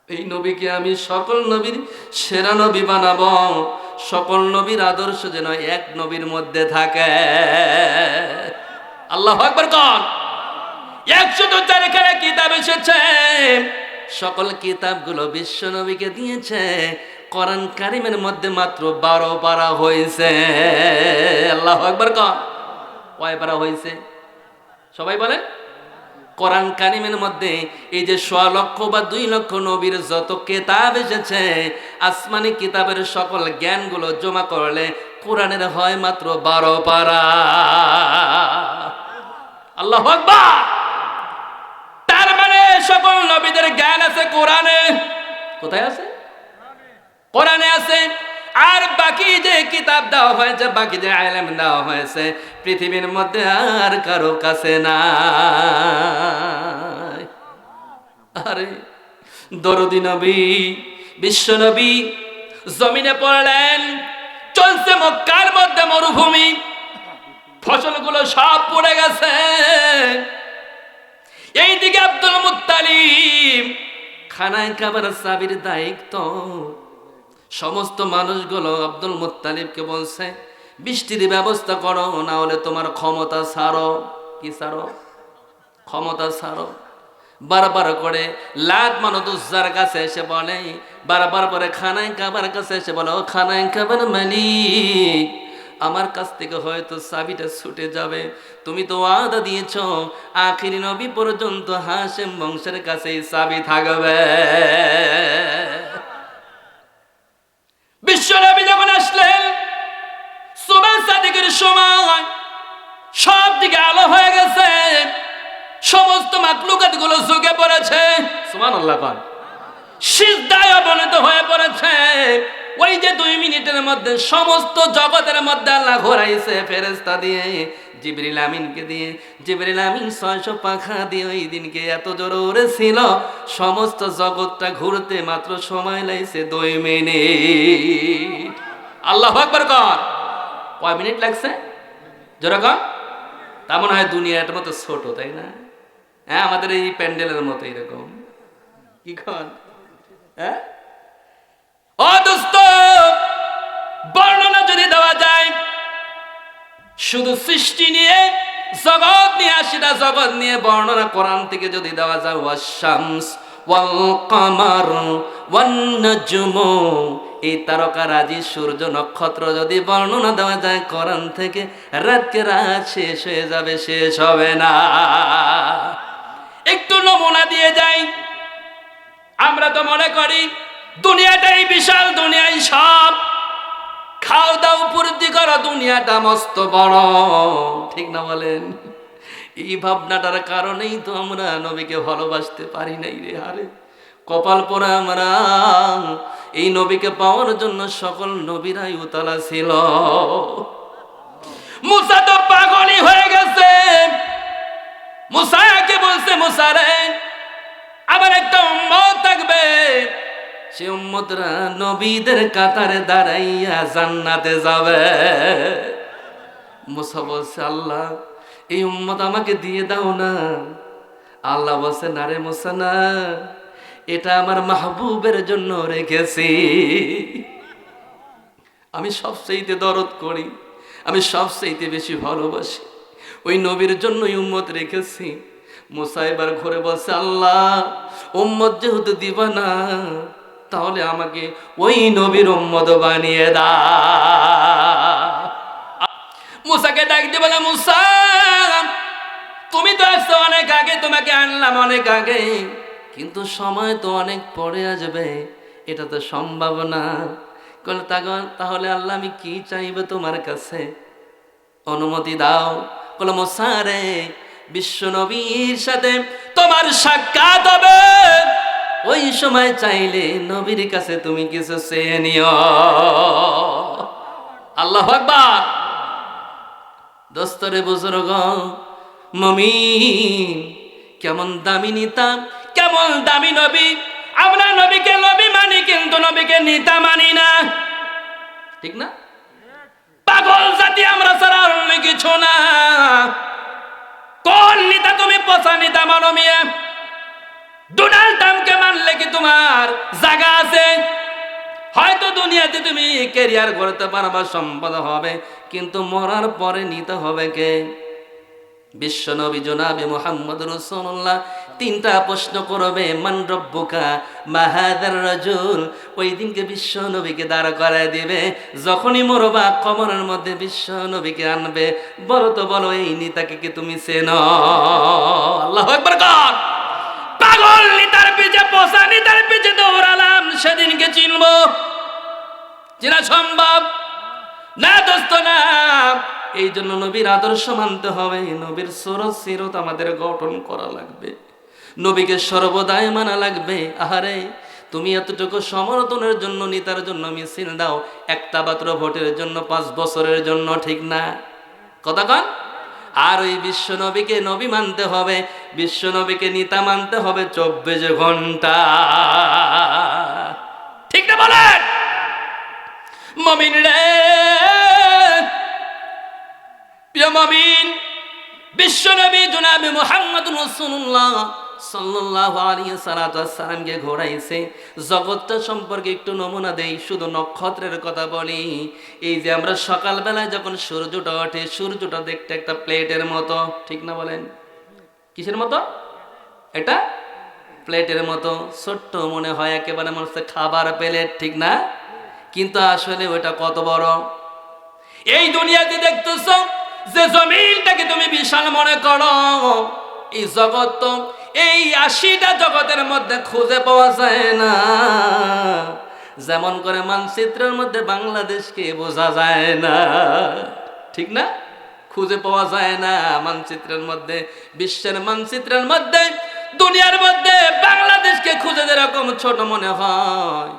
এই নবীকে আমি সকল নবীর সেরা নবী বানাবো। সকল নবীর আদর্শ যেন এক নবীর মধ্যে থাকে। আল্লাহু আকবার। কোন ১০৪ খানা কিতাব এসেছে, সকল কিতাবগুলো বিশ্ব নবীকে দিয়েছে। কোরআন কারিমের মধ্যে মাত্র ১২ পারা হয়েছে। আল্লাহু আকবার। কয় পারা হয়েছে সবাই বলেন? কোরআন কারিমের মধ্যে এই যে ১০০ লক্ষ বা ২ লক্ষ নবীর যত কিতাব এসেছে, আসমানি কিতাবের সকল জ্ঞানগুলো জমা করলে কোরআনের হয় মাত্র ১২ পারা। আল্লাহু আকবার। তার মানে সকল নবীদের জ্ঞান আছে কোরআনে। কোথায় আছে? কোরআনে আছে। আর বাকি যে কিতাব দেওয়া হয়েছে, বাকি যে ইলম দেওয়া হয়েছে, পৃথিবীর মধ্যে আর কারো কাছে নাই। আরে দরদি নবী, বিশ্ব নবী জমিনে পড়লেন, চলছে মক্কার মধ্যে মরুভূমি, ফসলগুলো সব পড়ে গেছে। এইদিকে আব্দুল মুত্তালিব খানায় কাবার চাবির দায়িত্ব, সমস্ত মানুষগুলো আব্দুল মুত্তালিবকে বলছে বৃষ্টির ব্যবস্থা করো, না হলে তোমার ক্ষমতা ছাড়ো। কি ছাড়ো? ক্ষমতা ছাড়ো। বারবার করে লাত মানদুজ্জার কাছে এসে বলে, বারবার করে খানায় কাবার কাছে এসে বলো, খানায় কাবার মালিক, আমার কাছ থেকে হয়তো চাবিটা ছুটে যাবে। তুমি তো ওয়াদা দিয়েছ আখিরি নবী পর্যন্ত হাশেম বংশের কাছেই চাবি থাকবে। বিশ্ব নবী যখন আসলেন সুবহ সাদিকের সময়, সব দিকে আলো হয়ে গেছে, সমস্ত মাখলুকাত গুলো ঝুঁকে পড়েছে। সুবহানাল্লাহ, সিজদায় অবনত হয়ে পড়েছে। ওই যে 2 মিনিটের মধ্যে সমস্ত জগতের মধ্যে আল্লাহ ঘোরাইছে ফেরেশতা দিয়ে, জিবরিল আমিনকে দিয়ে। জিবরিল আমিন 600 পাখা দিয়ে ওই দিনকে এত জোরে উড়েছিল, সমস্ত জগৎটা ঘুরতে মাত্র সময় লাগছে 2 মিনিট। আল্লাহু আকবার কর। কয় মিনিট লাগছে? জোরে কর। তা মনে হয় দুনিয়াটার মতো ছোট, তাই না? হ্যাঁ, আমাদের এই প্যান্ডেলের মতো এরকম। কি কর? হ্যাঁ ও দোস্ত, বর্ণনা যদি দেওয়া যায়, শুধু সৃষ্টি নিয়ে, জগৎ নিয়ে, 80টা জগৎ নিয়ে বর্ণনা কোরআন থেকে যদি দেওয়া যায়, ওয়াশ-শামস ওয়াল কামার ওয়ান নাজমু, এই তারকারাজি, সূর্য, নক্ষত্র যদি বর্ণনা দেওয়া যায় কোরআন থেকে, রাতকে রাত শেষ হয়ে যাবে, শেষ হবে না। একটু নমুনা দিয়ে যাই। আমরা তো মনে করি দুনিয়াটাই বিশাল, দুনিয়াই সব, খাও দাও ফুর্তি করো, দুনিয়াটা মস্ত বড়, ঠিক না বলেন? এই ভাবনাটার কারণেই তো আমরা নবীকে ভালোবাসতে পারি নাই রে। আরে কপাল পোড়া আমরা, এই নবীকে পাওয়ার জন্য সকল নবীরাই উতলা ছিল। মুসা তো পাগলই হয়ে গেছে। মুসাকে বলছে, মুসা রে, আবার একটা উম্মত থাকবে, সে উম্মতরা নবীদের কাতারে দাঁড়াইয়া জান্নাতে যাবে। মুসা বলছে, আল্লাহ এই উম্মত আমাকে দিয়ে দাও না। আল্লাহ বলছে, না রে মুসা, না, এটা আমার মাহবুবের জন্য রেখেছি। আমি সবচেয়ে দরদ করি, আমি সবচেয়ে বেশি ভালোবাসি, ওই নবীর জন্যই উম্মত রেখেছি। মুসা এবার ঘুরে বলছে, আল্লাহ উম্মত যেহেতু দিবা না, তাহলে আমাকে ওই নবীর উম্মত বানিয়ে দাও। মুসাকে ডাক দিয়ে বলে, মুসা তুমি তো আসছো অনেক আগে, তোমাকে আনলাম অনেক আগে, কিন্তু সময় তো অনেক পরে আসবে, এটা তো সম্ভব না। তাহলে আল্লাহ আমি কি চাইবে তোমার কাছে, অনুমতি দাও। বলে, মুসা রে, বিশ্ব নবীর সাথে তোমার সাক্ষাৎ হবে, ওই সময় চাইলে নবীর কাছে তুমি কিছু চেয়ে নিও। আল্লাহু আকবার। দোস্তরে বুজুর্গ মুমিন, কেমন দামি নিতা, কেমন দামি নবী। আমরা নবীকে নবী মানি, কিন্তু নবীকে নিতা মানি না, ঠিক না? পাগল জাতি আমরা ছাড়া অন্য কিছু না। কোন নিতা তুমি পচা নিতা মানো মিয়া? ডোনাল্ড ট্রাম্পকে মানলে কি তোমার জায়গা আছে? হয়তো দুনিয়াতে তুমি ক্যারিয়ার করতে পারবা, সম্পদ হবে, কিন্তু মরার পরে নিতে হবে কে? বিশ্ব নবী জনাবে মুহাম্মদ রাসূলুল্লাহ 3টা প্রশ্ন করবে, মান রব্বুকা মা হাযার রাজুল। ওই দিনকে বিশ্ব নবীকে দাঁড় করায় দিবে। যখনই মরবা কবরের মধ্যে বিশ্ব নবীকে আনবে, বলো তো বলো, এই নেতাকে কি তুমি চেনো? আল্লাহু আকবার কর। পাগল নেতার পিছে, পচা নেতার পিছে দৌড়ালাম, সেদিনকে চিনবো? চেনা সম্ভব না দোস্ত না। এই জন্য নবীর আদর্শ মানতে হবে, নবীর সিরত আমাদের গঠন করা লাগবে, নবীকে সর্বদাই মানা লাগবে। আহারে তুমি এতটুকু সমর্থনের জন্য নেতার জন্য মিছিল দাও, একটা মাত্র ভোটের জন্য 5 বছরের জন্য, ঠিক না? কথা কন। আর ওই বিশ্ব নবীকে নবী মানতে হবে, বিশ্ব নবীকে নেতা মানতে হবে 24 ঘন্টা, ঠিক না বলেন? মুমিন রে, প্রিয় মুমিন, বিশ্ব নবী জনাবে মুহাম্মদুর রাসূলুল্লাহ সাল্লাল্লাহু আলাইহি সাল্লামকে ঘোরাইছে। জগৎটা সম্পর্কে একটু নমুনা দেই, শুধু নক্ষত্রের কথা বলি। এই যে আমরা সকালবেলায় যখন সূর্যটা ওঠে, সূর্যটা দেখতে একটা প্লেটের মতো, ঠিক না বলেন? কিসের মতো? এটা প্লেটের মতো, ছোট্ট মনে হয়, একেবারে মনে হচ্ছে খাবার প্লেট, ঠিক না? কিন্তু আসলে ওটা কত বড়। এই দুনিয়াতে দেখতেছো যে জমিনটাকে তুমি বিশাল মনে করো, এই জগৎ তো এই 80টা জগতের মধ্যে খুঁজে পাওয়া যায় না। যেমন করে মানচিত্রের মধ্যে বাংলাদেশকে বোঝা যায় না, ঠিক না? খুঁজে পাওয়া যায় না মানচিত্রের মধ্যে, বিশ্বের মানচিত্রের মধ্যে, দুনিয়ার মধ্যে বাংলাদেশকে খুঁজে যেরকম ছোট মনে হয়,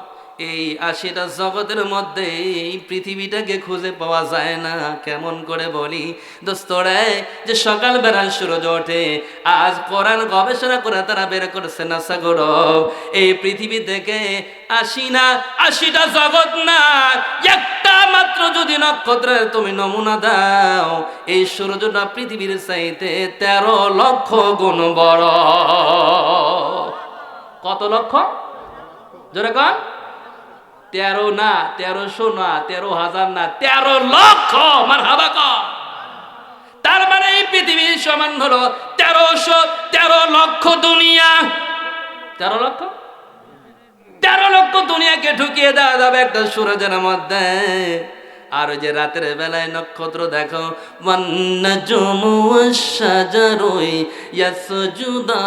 এই 80টা জগতের মধ্যে এই পৃথিবীটাকে খুঁজে পাওয়া যায় না। কেমন করে বলি দোস্তরে, যে সকালবেলা সূর্য ওঠে, আজ কোরআন গবেষণা করে তারা বের করেছে নাসা গৌরব, এই পৃথিবী থেকে 80টা জগৎ না, একটা মাত্র যদি নক্ষত্রের তুমি নমুনা দাও, এই সূর্যটা পৃথিবীর চাইতে 13 লক্ষ গুণ বড়। কত লক্ষ? জোরে কন। 13 না, 1300 না, 13,000 না, 13 লক্ষ। মারহাবা কর। তার মানে এই পৃথিবীর সমান হলো 1300 লক্ষ দুনিয়া। 13 লক্ষ দুনিয়াকে ঢুকিয়ে দেওয়া যাবে একটা সূর্যের মধ্যে। আর ওই যে রাতের বেলায় নক্ষত্র দেখো, ওয়ান্নাজুমু ওয়াশ-শাজারু ইয়াসজুদান,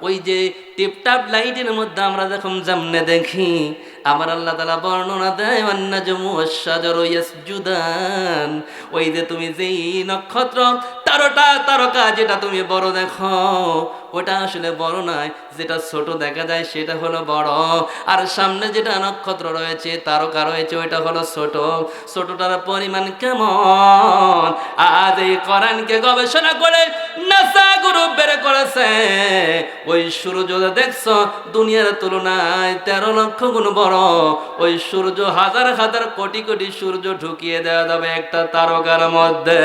ওই যে টিপটাপ লাইটের মধ্যে আমরা যখন যেমনে দেখি, আমার আল্লাহ তাআলা বর্ণনা দেয়, ওয়ান্নাজুমু ওয়াশ-শাজারু ইয়াসজুদান, ওই যে তুমি যেই নক্ষত্র তারকা যেটা তুমি বড় দেখো, ওটা আসলে বড় নয়, যেটা ছোট দেখা যায় সেটা হলো বড়। আর সামনে যেটা নক্ষত্র রয়েছে, তারকা রয়েছে, ওইটা হলো ছোট। ছোটটার পরিমাণ কেমন? আজ এই কোরআনকে গবেষণা করে নাসা গ্রুপ বের করেছে, ওই সূর্য দেখছো দুনিয়ার তুলনায় 13 লক্ষ গুণ বড়। ওই সূর্য হাজার হাজার কোটি কোটি সূর্য ঢুকিয়ে দেওয়া যাবে একটা তারকার মধ্যে।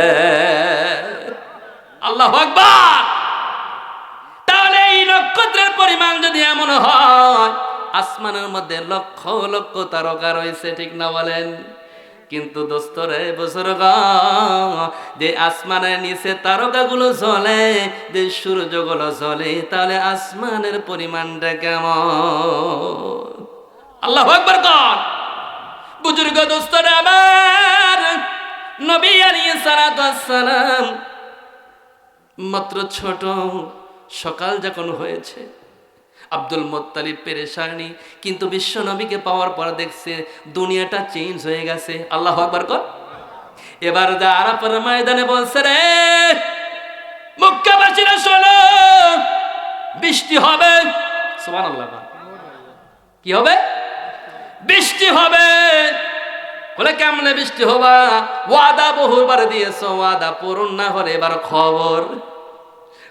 আল্লাহু আকবার। তাহলে এই নক্ষত্রের পরিমাণ যদি এমন হয়, আসমানের মধ্যে লক্ষ লক্ষ তারকা রয়েছে, ঠিক না বলেন? কিন্তু দোস্তরে বুজুর্গ, যে আসমানের নিচে তারকাগুলো জ্বলে, যে সূর্যগুলো জ্বলে, তাহলে আসমানের পরিমাণটা কেমন? আল্লাহু আকবার কর। বুজুর্গ দোস্তরে আমার, নবী আলাইহিস সালাতু ওয়াস সালাম মাত্র ছোট, সকাল যখন হয়েছে, আব্দুল মুত্তালিব পেরেশানি, কিন্তু বিশ্ব নবীকে পাওয়ার পর দেখছে দুনিয়াটা চেঞ্জ হয়ে গেছে। আল্লাহু আকবার কর। এবার যা আরাফার ময়দানে বলছে, রে মক্কাবাসীরা শোনো, বৃষ্টি হবে। সুবহানাল্লাহ। কি হবে? বৃষ্টি হবে। বলে কেমনে বৃষ্টি হবা? ওয়াদা বহুবার দিয়েছ, ওয়াদা পূরণ না হলে এবার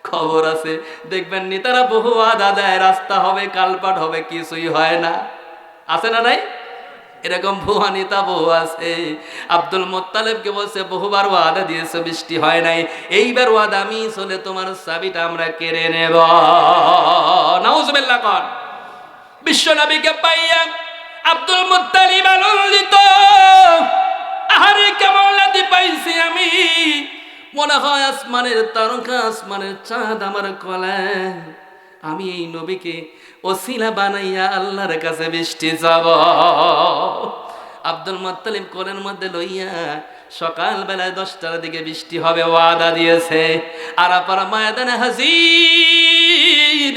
খবর আছে। দেখবেন নেতারা বহু ওয়াদা দেয়, রাস্তা হবে, কালপাট হবে, কিছুই হয় না। আছে না নাই? এরকম ভুয়া নেতা বহু আছে। আব্দুল মুত্তালিবকে বলছে, বহুবার ওয়াদা দিয়েছো, বৃষ্টি হয় নাই, এইবার ওয়াদা মিস হলে তোমার চাবিটা আমরা কেড়ে নেব। নাউজুবিল্লাহ কর। বিশ্ব নবীকে পাইয়া আব্দুল মুত্তালিব আনন্দিত, আহারে কেমন লাতি পাইছি আমি, মনে হয় আসমানের তারকা, আসমানের চাঁদ আমার কলায়। আমি এই নবীকে ওসিলা বানাইয়া আল্লাহর কাছে বৃষ্টি যাব। আব্দুল মুত্তালিব কোলের মধ্যে লইয়া সকাল বেলায় 10টার দিকে বৃষ্টি হবে ওয়াদা দিয়েছে। আরাফার ময়দানে হাজির।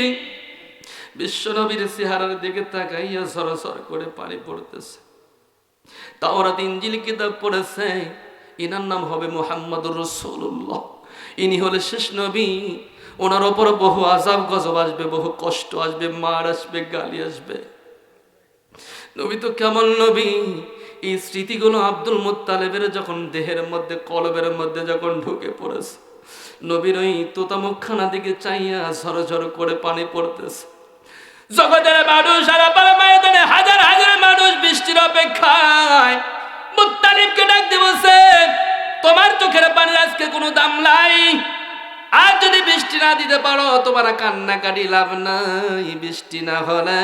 বিশ্ব নবীর চেহারার দিকে তাকাইয়া সরসর করে পানি পড়তেছে। তাওরাত ইনজিল কিতাব পড়েছে, ইনার নাম হবে মুহাম্মদুর রাসূলুল্লাহ। ইনি হলে শেষ নবী। ওনার ওপর বহু আযাব গজব আসবে, বহু কষ্ট আসবে, মার আসবে, গালি আসবে। নবী তো কেমন নবী! এই স্মৃতিগুলো আব্দুল মুত্তালিবের যখন দেহের মধ্যে, কলবের মধ্যে যখন ঢুকে পড়েছে, নবীর ওই তোতা মুখখানা দিকে চাইয়া ঝরঝর করে পানি পড়তেছে। জগতের মানুষ আর আপার ময়দানে হাজার হাজার মানুষ বৃষ্টির অপেক্ষায়। মুত্তালিবকে ডাক দিয়ে বলছে, তোমার চোখের পানির আজকে কোনো দাম নাই, আর যদি বৃষ্টি না দিতে পারো তোমার কান্নাকাটি লাভ নাই, বৃষ্টি না হলে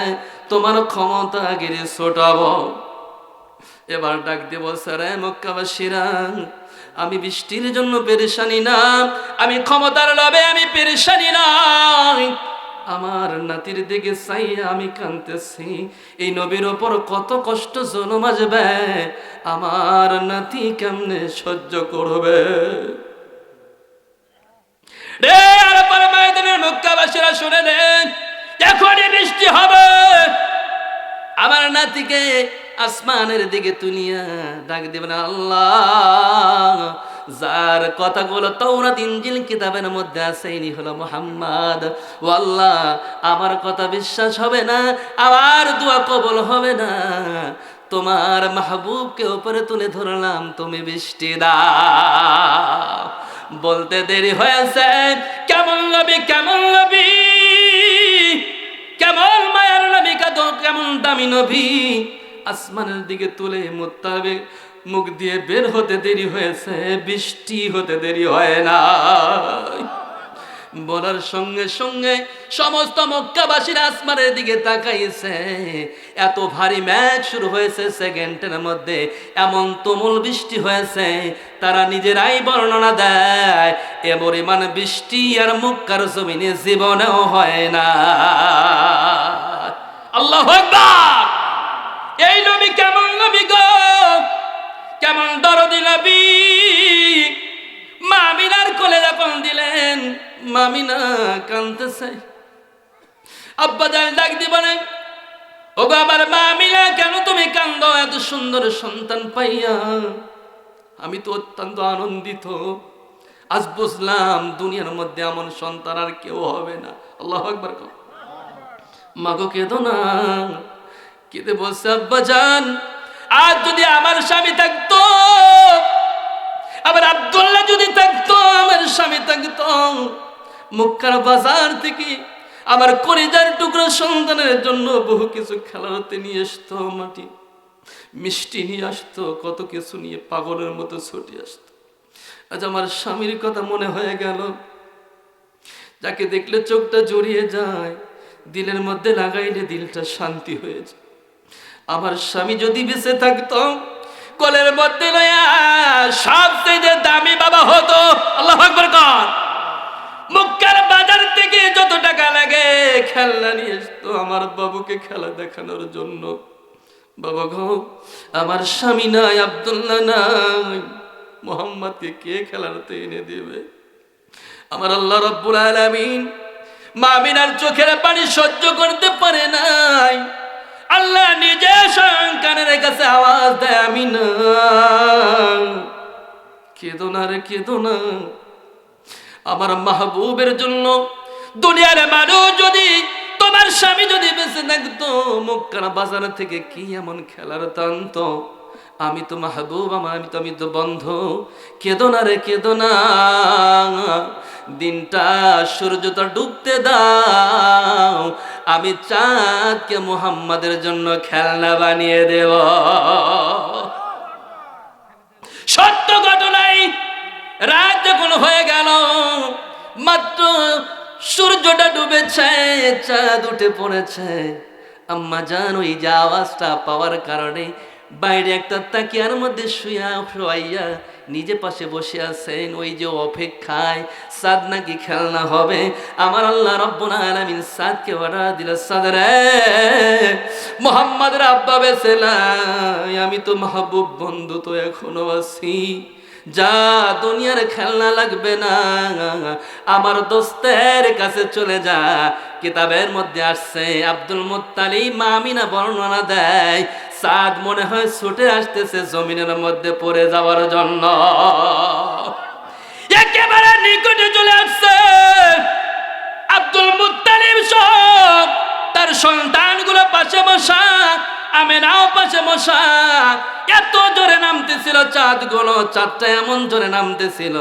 তোমার ক্ষমতা গিরে ছোটাবো। এবার ডাক দিয়ে বলছে, রে মক্কাবাসীরা, আমি বৃষ্টির জন্য পেরেশানি না, আমি ক্ষমতার লোভে আমি পেরেশানি নাই, আমার নাতির দিকে চাইয়া আমি কাঁদতেছি। এই নবীর ওপর কত কষ্ট জনম আসবে, আমার নাতি কেমনে সহ্য করবে? রে আর ময়দানের মক্কাবাসীরা শুনে নেন, এখনই বৃষ্টি হবে। আমার নাতিকে আসমানের দিকে তুলিয়া ডাক দিবেন, আল্লাহ যার কথাগুলো তাওরাত ইনজিল কিতাবের মধ্যে আছে ইনি হলো মুহাম্মদ। ও আল্লাহ, আমার কথা বিশ্বাস হবে না, আমার দোয়া কবুল হবে না, তোমার মাহবুবকে উপরে তুলে ধরলাম, তুমি বৃষ্টি দাও। বলতে দেরি হয়েছে, কেমন নবী, কেমন নবী, কেমন মায়ার নবী, কেমন দামি নবী। আসমানের দিকে তুলে মুত্তালিব মুখ দিয়ে বের হতে দেরি হয়েছে, বৃষ্টি হতে দেরি হয় না। বলার সঙ্গে সঙ্গে সমস্ত মক্কাবাসীরা আসমানের দিকে তাকাইছে। এত ভারী মেঘ শুরু হয়েছে সেকেন্ডের মধ্যে, এমন তুমুল বৃষ্টি হয়েছে, তারা নিজেরাই বর্ণনা দেয় এ পরিমাণ বৃষ্টি আর মক্কার জমিনে জীবনেও হয় না। আল্লাহু আকবার! এই নবী কেমন নবী গো, কেমন দরদি নবী। মা আমিনার কোলে যখন দিলেন, মা আমিনা কাঁদতেছে। আব্বা জান ডাক দিয়ে বলেন, ও গো আমার মা আমিনা, কেন তুমি কাঁদো এত সুন্দর সন্তান পাইয়া? আমি তো অত্যন্ত আনন্দিত, আজ বুঝলাম দুনিয়ার মধ্যে এমন সন্তান আর কেউ হবে না। আল্লাহু আকবার! মাগো কেঁদো না। কেঁদে বলছে, আব্বা জান, আজ যদি আমার স্বামী থাকতো, আবার আব্দুল্লাহ যদি থাকতো, আমার স্বামী থাকতো, মক্কার বাজার থেকে আমার কলিজার টুকরো সন্তানের জন্য বহু কিছু খেলাতে নিয়ে আসতো, মাটি মিষ্টি নিয়ে আসতো, কত কিছু নিয়ে পাগলের মতো ছুটে আসতো। আজ আমার স্বামীর কথা মনে হয়ে গেল, যাকে দেখলে চোখটা জড়িয়ে যায়, দিলের মধ্যে লাগাইলে দিলটা শান্তি হয়ে যায়। আমার স্বামী যদি বেঁচে থাকতো, কোলের মধ্যে লয়া সবচেয়ে দামি বাবা হতো। আল্লাহু আকবার! কর মক্কার বাজার থেকে যত টাকা লাগে খেলনা নিয়ে আসতো আমার বাবুকে খেলা দেখানোর জন্য। বাবা গো, আমার স্বামী নাই, আব্দুল্লাহ নাই, মুহাম্মদকে কে খেলাতে এনে দেবে? আমার আল্লাহ রাব্বুল আলামিন মা আমিনার চোখের পানি সহ্য করতে পারে নাই। আল্লাহ নিজে স্বয়ং কানের কাছে আওয়াজ দেয়, আমিনা কেঁদো না রে, কেঁদো না। আমার মাহবুবের জন্য দুনিয়ার মানুষ যদি, তোমার স্বামী যদি বেঁচে থাকতো, মক্কার বাজার থেকে কি এমন খেলার টানত। আমি তো মাহবুব, আমি তো বন্ধু, কেঁদো না রে, কেঁদো না। দিনটা সূর্যটা ডুবতে দাও, আমি চাঁদকে মুহাম্মাদের জন্য খেলনা বানিয়ে দেব। সত্য ঘটনাই, রাত যখন হয়ে গেল, মাত্র সূর্যটা ডুবেছে, চাঁদ উঠে পড়েছে, আম্মা জান ওই যে আওয়াজটা পাওয়ার কারণে বাইরে একটা তাকিয়ার মধ্যে শুয়াইয়া নিজে পাশে বসে আছেন, ওই যে অপেক্ষায় চাঁদ নাকি খেলনা হবে। আমার আল্লাহ রাব্বুল আলামিন চাঁদকে অর্ডার দিল, চাঁদ রে, মুহাম্মাদের আব্বা বেঁচে নাই, আমি তো মাহবুব বন্ধু তো এখনো আছি, যা দুনিয়ার খেলনা লাগবে না, আমার দোস্তের কাছে চলে যা। কিতাবের মধ্যে আসছে আব্দুল মুত্তালিব মা আমিনা বর্ণনা দেয়, চাঁদ মনে হয় ছুটে আসতেছে জমিনের মধ্যে পড়ে যাওয়ার জন্য, একেবারে নিকটে চলে আসছে। আব্দুল মুত্তালিব সহ তার সন্তানগুলো পাশে বসা, আমেনাও পাশে বসা। এত জোরে নামতেছিল চাঁদগুলো, চাঁদটা এমন জোরে নামতেছিল,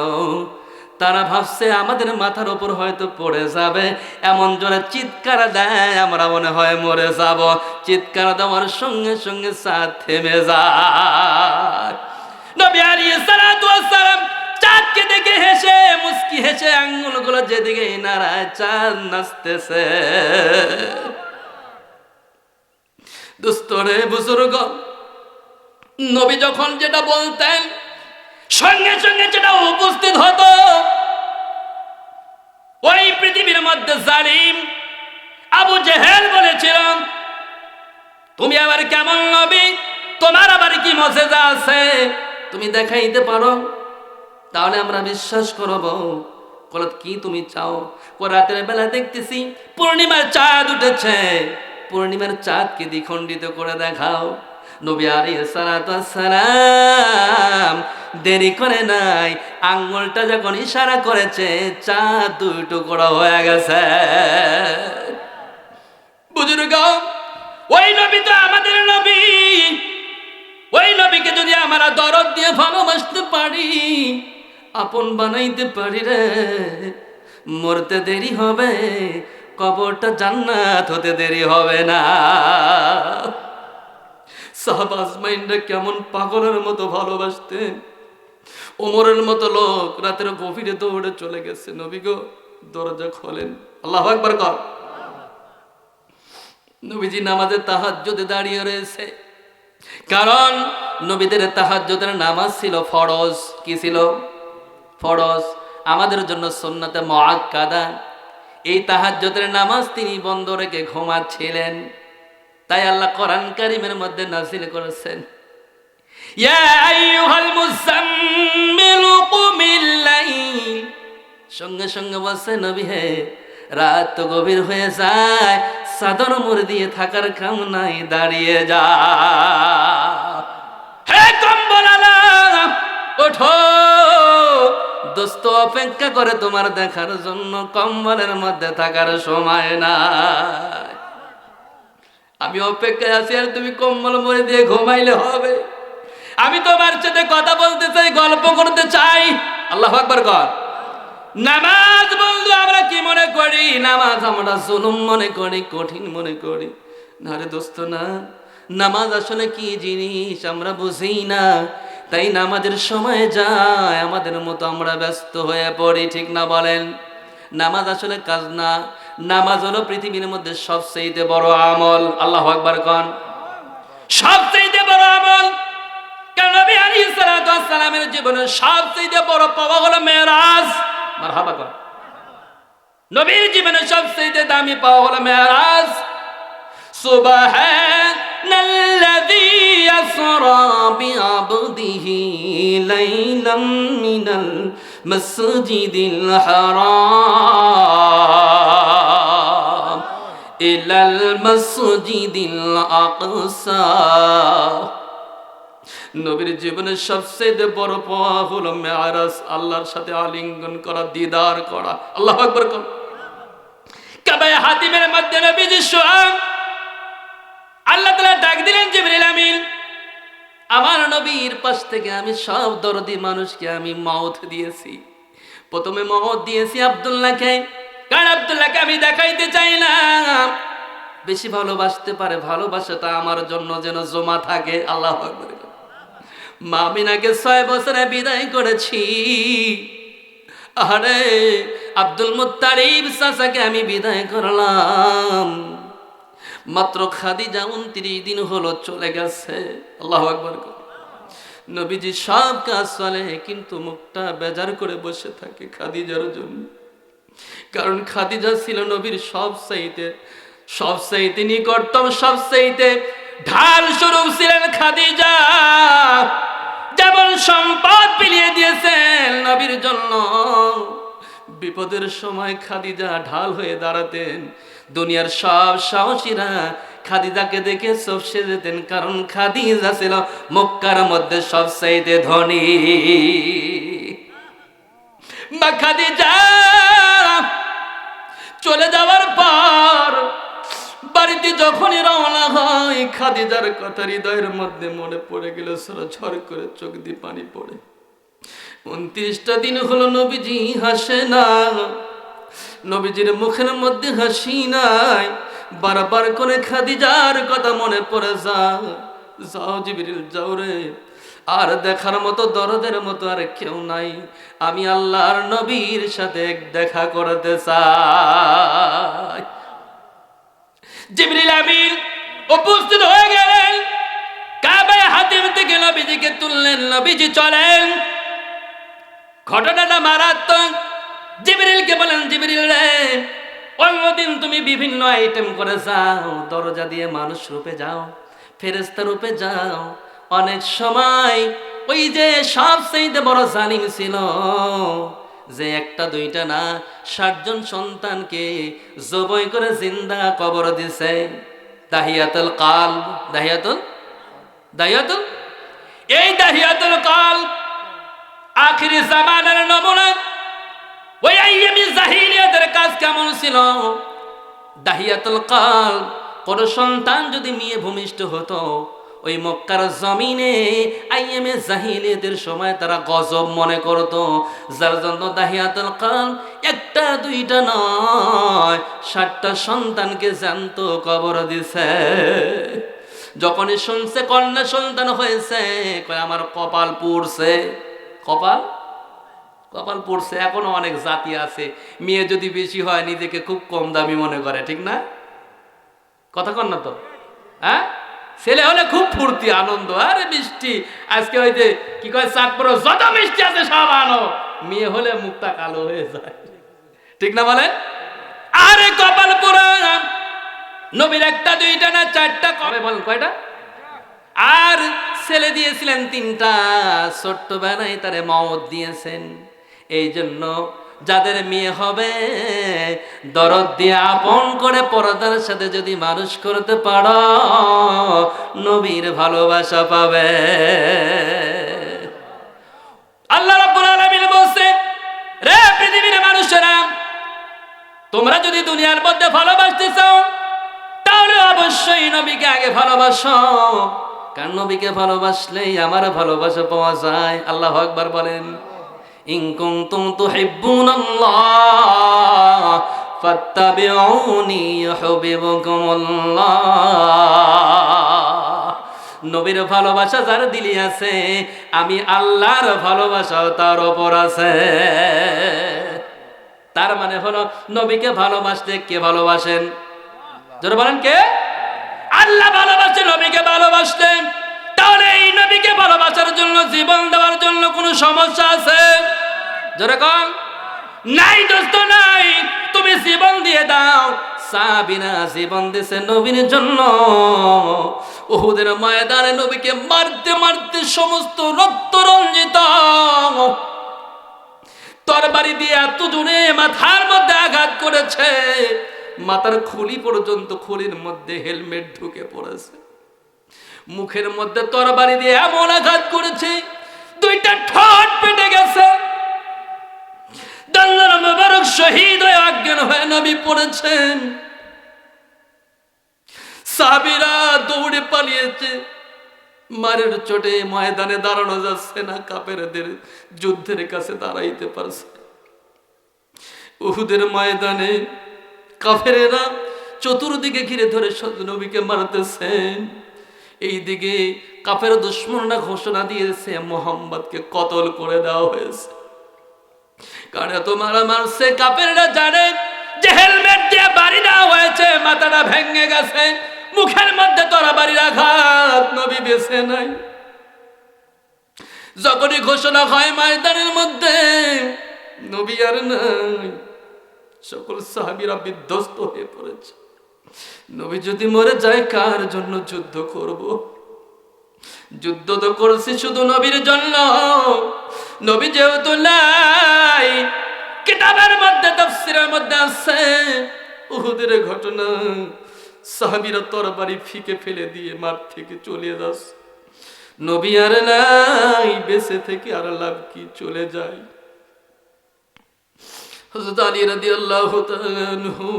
তারা ভাবছে আমাদের মাথার উপর হয়তো পড়ে যাবে, এমন জোরে চিৎকার দেয় আমরা মনে হয় মরে যাব। চিৎকার দেওয়ার সঙ্গে সঙ্গে চাঁদ থেমে যায়। নবী আলাইহিস সালাতু ওয়াস সালাম চাঁদকে দেখে হেসে মুস্কি হেসে আঙ্গুলগুলো যেদিকে নাড়ায় চাঁদ নাচতেছে। দোস্তরে বুজুর্গ, নবী যখন যেটা বলতেন সঙ্গে সঙ্গে যেটা উপস্থিত হতো। ওই পৃথিবীর মধ্যে জালিম আবু জেহেল বলেছিল, তুমি আবার কেমন নবী, তোমার আবার কি মুজিজা আছে, তুমি দেখাইতে পারো, তাহলে আমরা বিশ্বাস করব। বলো কি তুমি চাও? রাতের বেলা দেখতেছি পূর্ণিমার চাঁদ উঠেছে, পূর্ণিমার চাঁদকে দ্বিখণ্ডিত করে দেখাও। নবী আলাইহিস সালাতু ওয়াস সালাম দেরি করে নাই, আঙ্গুলটা যখন ইশারা করেছে চাঁদ দুই টুকরা হয়ে গেছে। বুজুর্গ, ওই নবী তো আমাদের নবী, ওই নবীকে যদি আমরা দরদ দিয়ে ভালোবাসতে পারি, আপন বানাইতে পারি রে, মরতে দেরি হবে, কবরটা জান্নাত হতে দেরি হবে না। সাহাবা আজমাইনরা কেমন পাগলের মতো ভালোবাসতেন। ওমরের মতো লোক রাতের গভীরে দৌড়ে চলে গেছে, নবী গো দরজা খোলেন। আল্লাহু আকবার কর। নবীজি নামাজে তাহাজ্জুদে দাঁড়িয়ে রয়েছে, কারণ নবীদের তাহাজ্জুদের নামাজ ছিল ফরজ। কি ছিল? ফরজ। আমাদের জন্য সুন্নাতে মুআক্কাদা। এই তাহাজ্জুদের নামাজ তিনি বন্ধ রেখে ঘুমাচ্ছিলেন। তাই আল্লাহ কোরআন কারীমের মধ্যে নাযিল করেছেন, ইয়া আইয়ুহাল মুযাম্মিলু কুমিল লাইল। সঙ্গে সঙ্গে বলছে, নবী হে, রাত তো গভীর হয়ে যায়, চাদর মুড়ি দিয়ে থাকার কাম নাই, দাঁড়িয়ে যা। হে কম্বলওয়ালা, ওঠো, দোস্ত অপেক্ষা করে তোমার দেখার জন্য, কম্বলের মধ্যে থাকার সময় নাই। আমি অপেক্ষায় আছি, আর তুমি কম্বল মুড়ি দিয়ে ঘুমাইলে হবে? আমি তোমার সাথে কথা বলতে চাই, গল্প করতে চাই। আল্লাহু আকবার কর। নামাজ বন্ধু আমরা কি মনে করি? নামাজ আমরা জুলুম মনে করি, কঠিন মনে করি। না রে দোস্ত, না। নামাজ আসলে কি জিনিস আমরা বুঝি না, তাই নামাজের সময় যায় আমাদের মতো আমরা ব্যস্ত হয়ে পড়ি। ঠিক না বলেন? নামাজ আসলে কাজ না, নামাজ হলো পৃথিবীর মধ্যে সবচেয়ে বড় আমল। আল্লাহু আকবার কন। সবচেয়ে বড় আমল। কারণ নবী আলাইহিস সালাতু ওয়াস সালামের জীবনে সবচেয়ে বড় পাওয়া হলো মেরাজ। মারহাবা কর। নবীর জীবনে সবচেয়ে দামি পাওয়া হলো মেরাজ। সুবহানাল্লাযী আসরা বিআবদিহি লাইলাম মিনাল মাসজিদিল হারাম ইলাল মাসজিদিল আকসা। নবীর জীবনের সবচেয়ে বড় পাওয়া হলো মেরাজ, আল্লাহর সাথে আলিঙ্গন করা, দিদার করা। আল্লাহু আকবার কর। কাবায়ে হাতিমের মধ্যে নবীজি শোয়ান, আল্লাহ তাআলা ডাক দিলেন, জিবরিল আমিন, আমার নবীর পাশ থেকে আমি সব দরদি মানুষকে আমি মওত দিয়েছি। প্রথমে মওত দিয়েছি আব্দুল্লাহকে, কারণ আব্দুল্লাহকে আমি দেখাইতে চাইলাম বেশি ভালোবাসতে পারে, ভালোবাসাটা আমার জন্য যেন জমা থাকে। আল্লাহু আকবার। মা আমিনাকে 6 বছরে বিদায় করেছি। আরে আব্দুল মুত্তালিব চাচাকে আমি বিদায় করলাম। মাত্র খাদিজা 29 দিন হলো চলে গেছে। আল্লাহু আকবার। নবীজি সব কাজ চলে, কিন্তু মুখটা বেজার করে বসে থাকে খাদিজার জন্য। কারণ খাদিজা ছিল নবীর সবচাইতে নিকটতম, সবচাইতে ঢাল স্বরূপ ছিলেন খাদিজা। যেমন সম্পদ বিলিয়ে দিয়েছেন নবীর জন্য, বিপদের সময় খাদিজা ঢাল হয়ে দাঁড়াতেন। দুনিয়ার সব সাহসীরা খাদিজাকে দেখে চুপসে যেতেন, কারণ খাদিজা ছিল মক্কার মধ্যে সবচাইতে ধনী। মা খাদিজা চলে যাওয়ার পর বাড়িতে যখনই রওনা হয়, খাদিজার কথা হৃদয়ের মধ্যে মনে পড়ে গেল, ঝড় করে চোখ দিয়ে পানি পড়ে। 29টা দিন হলো নবীজি হাসে না, নবীজির মুখের মধ্যে হাসি নাই। বারবার করে খাদিজার কথা মনে পড়ে যায়। যাও জিবরিল যাও রে, আর দেখার মতো দরদের মতো আর কেউ নাই, আমি আল্লাহর নবীর সাথে দেখা করতে চাই। জিবরিল আমিন উপস্থিত হয়ে গেলেন, কাবা হাতিম থেকে নবীজিকে তুললেন, নবীজি চলেন। ঘটনাটা মারাত্মক। জিবরিলকে বলেন, জিবরিল রে, অন্যদিন তুমি বিভিন্ন আইটেম করে যাও, দরজা দিয়ে মানুষ রূপে যাও, ফেরেশতা রূপে যাও, অনেক সময় ওই যে সবচেয়ে বড় জালিম ছিল, যে একটা দুইটা না 60 জন সন্তানকে জবাই করে জিন্দা কবর দিছে। দাহিয়াতুল কালব, দাহিয়াতুল এই দাহিয়াতুল কালব আখিরি জামানার নমুনা। ওই আইয়ামি জাহিলিয়াতের কাজ কেমন ছিল? দাহিয়াতুল কালব, কোন সন্তান যদি মেয়ে ভূমিষ্ঠ হতো, ওই মক্কার জমিনে আইয়ামে জাহিলিয়াতের সময় তারা গজব মনে করত, যার জন্য দাহিয়াতুল কালব একটা দুইটা নয় 60টা সন্তানকে জ্যান্ত কবর দিছে। যখনই শুনছে কন্যা সন্তান হয়েছে, কয় আমার কপাল পুড়ছে, কপাল পড়ছে। এখনো অনেক জাতি আছে, মেয়ে যদি বেশি হয় নিজেকে খুব কম দামি মনে করে, ঠিক না? কথা কন না তো, হ্যাঁ? ছেলে হলে খুব ফুর্তি আনন্দ, আরে মিষ্টি, আজকে ওই যে কি কয় চাঁদপুর যত মিষ্টি আছে সব আনো। মেয়ে হলে মুখটা কালো হয়ে যায়, ঠিক না বলেন? আরে কপাল পোড়া। নবীর একটা দুইটা না 4টা কবে বলেন, কয়টা? আর ছেলে দিয়েছিলেন 3টা, ছোট্ট বেলায় তারে মওত দিয়েছেন। এই জন্য যাদের মেয়ে হবে দরদ দিয়ে আপন করে পর্দার সাথে যদি মানুষ করতে পারো, নবীর ভালোবাসা পাবে। আল্লাহ রাব্বুল আলামিন বলছেন, রে পৃথিবীর মানুষেরা, তোমরা যদি দুনিয়ার মধ্যে ভালোবাসতে চাও, তাহলে অবশ্যই নবীকে আগে ভালোবাসো, কারণ নবীকে ভালোবাসলেই আমার ভালোবাসা পাওয়া যায়। আল্লাহু আকবার বলেন। ইন কুনতুম তুহিব্বুনাল্লাহ ফাত্তাবিউনি ইউহিব্বুকুমুল্লাহ। নবীর ভালোবাসা যার দিলে আছে, আমি আল্লাহর ভালোবাসাও তার উপর আছে। তার মানে হলো নবীকে ভালোবাসতে কে ভালোবাসেন? জোরে বলেন, কে? আল্লাহ ভালোবাসে নবীকে ভালোবাসলেন। তাহলে এই নবীকে ভালোবাসার জন্য জীবন দেওয়ার জন্য কোনো সমস্যা আছে? জোরে কন। নাই দোস্ত নাই, তুমি জীবন দিয়ে দাও। সাহাবীরা জীবন দিয়েছে নবীর জন্য। উহুদের ময়দানে নবীকে মারতে মারতে সমস্ত রক্ত রঞ্জিত তরবারি দিয়ে এত জোরে মাথার মধ্যে আঘাত করেছে, মাথার খুলি পর্যন্ত, খুলির মধ্যে হেলমেট ঢুকে পড়েছে। মুখের মধ্যে তরবারি দিয়ে এমন আঘাত করেছে, 2টা ঠোঁট পেটে গেছে। দাল্লার মুবারক শহীদ হয়ে অজ্ঞান হয়ে নবী পড়েছেন। সাহাবীরা দৌড়ে পালিয়েছে, মারের চোটে ময়দানে দাঁড়ানো যাচ্ছে না, কাফেরদের যুদ্ধের কাছে দাঁড়াইতে পারছে। উহুদের ময়দানে কাফেরেরা চতুর্দিকে ঘিরে ধরে নবীকে মারতেছেন। এইদিকে কাফের দুশমনরা ঘোষণা দিয়েছে মুহাম্মদকে কতল করে দেওয়া হয়েছে। কারণ এত মারা মারছে, কাফেররা জানে যে হেলমেট দিয়ে বাড়ি দেওয়া হয়েছে, মাথাটা ভেঙে গেছে, মুখের মধ্যে তরবারির আঘাত, নবী বেঁচে নাই। যখনই ঘোষণা হয় ময়দানের মধ্যে নবী আর নাই, সকল সাহাবীরা বিধ্বস্ত হয়ে পড়েছে। নবী যদি মরে যায়, কার জন্য যুদ্ধ করব? যুদ্ধ তো করছি শুধু নবীর জন্য। নবী যেহেতু নাই, কিতাবের মধ্যে তাফসীরের মধ্যে আছে উহুদের ঘটনা, সাহাবীরা তরবারি ফিকে ফেলে দিয়ে মাঠ থেকে চলে যাচ্ছে। নবী আর নাই, বেঁচে থেকে আর লাভ কি? চলে যায়। হযরত আলী রাদিয়াল্লাহু তাআলা আনহু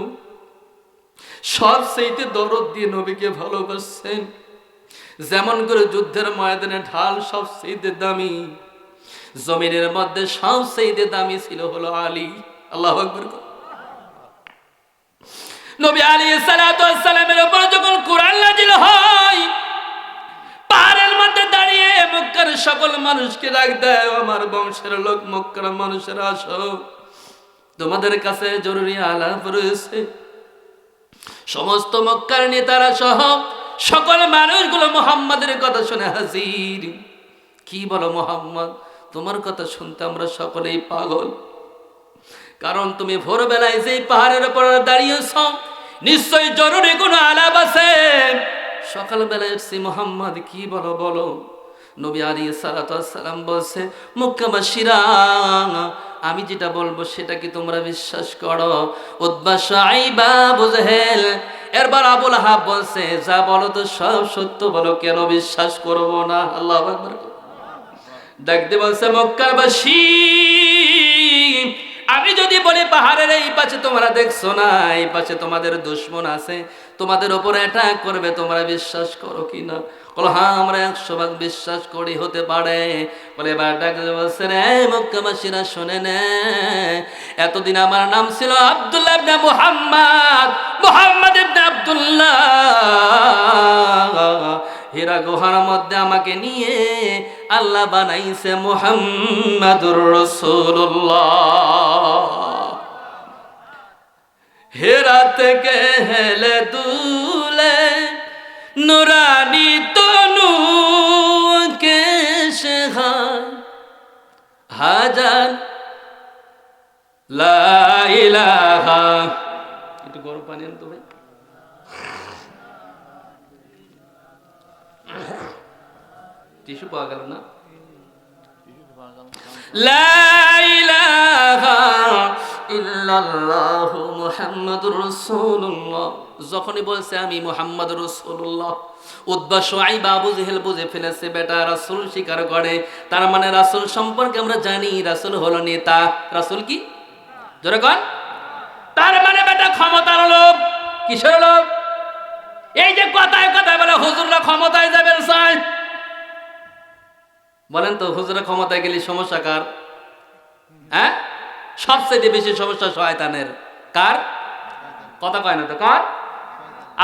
সবচেয়ে দরদ দিয়ে নবীকে ভালোবাসেন। যেমন করে যুদ্ধের ময়দানে ঢাল সবচেয়ে দামি, জমিনের মধ্যে সবচেয়ে দামি ছিল হলো আলী। আল্লাহু আকবার। নবী আলাইহিস সালাতু ওয়াস সালামের উপর যখন কোরআন নাযিল হয়, পাহাড়ের মধ্যে দাঁড়িয়ে মক্কার সকল মানুষকে ডাক দেয়, আমার বংশের লোক, মক্কার মানুষেরা আসো, তোমাদের কাছে জরুরি আলাপ রয়েছে। সমস্ত মক্কার নেতারা সহ সকল মানুষগুলো মুহাম্মাদের কথা শুনে হাজির। কি বলো মুহাম্মদ, তোমার কথা শুনতে আমরা সকলেই পাগল। কারণ তুমি ভোরবেলায় যেই পাহাড়ের উপর দাঁড়িয়েছ, নিশ্চয়ই জরুরি কোনো আলাপ আছে। সকালবেলায় এসেছি মুহাম্মদ, কি বলো বলো। নবী আলাইহিস সালাতু ওয়াস সালাম বলছে, মক্কাবাসীরা, আমি যেটা বলবো সেটা কি তোমরা বিশ্বাস করো? উতবা, শাইবা, আবু জাহেল, এরপর আবুল আহাব বলছে, যা বলো তো সব সত্য বলো, কেন বিশ্বাস করব না? আল্লাহু আকবার। ডাকতে বলছে, মক্কাবাসী, আমি যদি বলি পাহাড়ের এই পাশে তোমরা দেখছো না, এই পাশে তোমাদের দুশমন আছে, তোমাদের উপরে অ্যাটাক করবে, তোমরা বিশ্বাস করো কিনা? বলো, হ্যাঁ আমরা 100 ভাগ বিশ্বাস করি, হতে পারে। বলে এবার ডাকতে বলছে, রে মক্কাবাসীরা শোনে নে, এতদিন আমার নাম ছিল আব্দুল্লাহ ইবনে মুহাম্মদ, মুহাম্মদ ইবনে আব্দুল্লাহ। হীরা গুহার মধ্যে আমাকে নিয়ে আল্লাহ বানাইছে মুহাম্মাদুর রাসূলুল্লাহ। হেরা থেকে হেলে দুলে নুরানি তনু কে হাজার লা ইলাহা। একটু গরম পানি আনতো ভাই। টিস্যু পাওয়া গেল না? লা ইলাহা ইল্লাল্লাহু মুহাম্মাদুর রাসূলুল্লাহ। যখনই বলছে আমি মুহাম্মাদুর রাসূলুল্লাহ, উতবা, শুআইবা, আবু জেহেল বুঝে ফেলেছে বেটা রাসূল স্বীকার করে। তার মানে রাসূল সম্পর্কে আমরা জানি রাসূল হলো নেতা। রাসূল কি? জোরে কন। তার মানে বেটা ক্ষমতার লোভ। কিসের লোভ? এই যে কথায় কথায় বলে হুজুররা ক্ষমতায় যাবেন চায়। বলেন তো, হুজুরা ক্ষমতায় গেলে সমস্যা কার? হ্যাঁ, সবচেয়ে বেশি সমস্যা শয়তানের। কার? কথা কয় না তো, কার?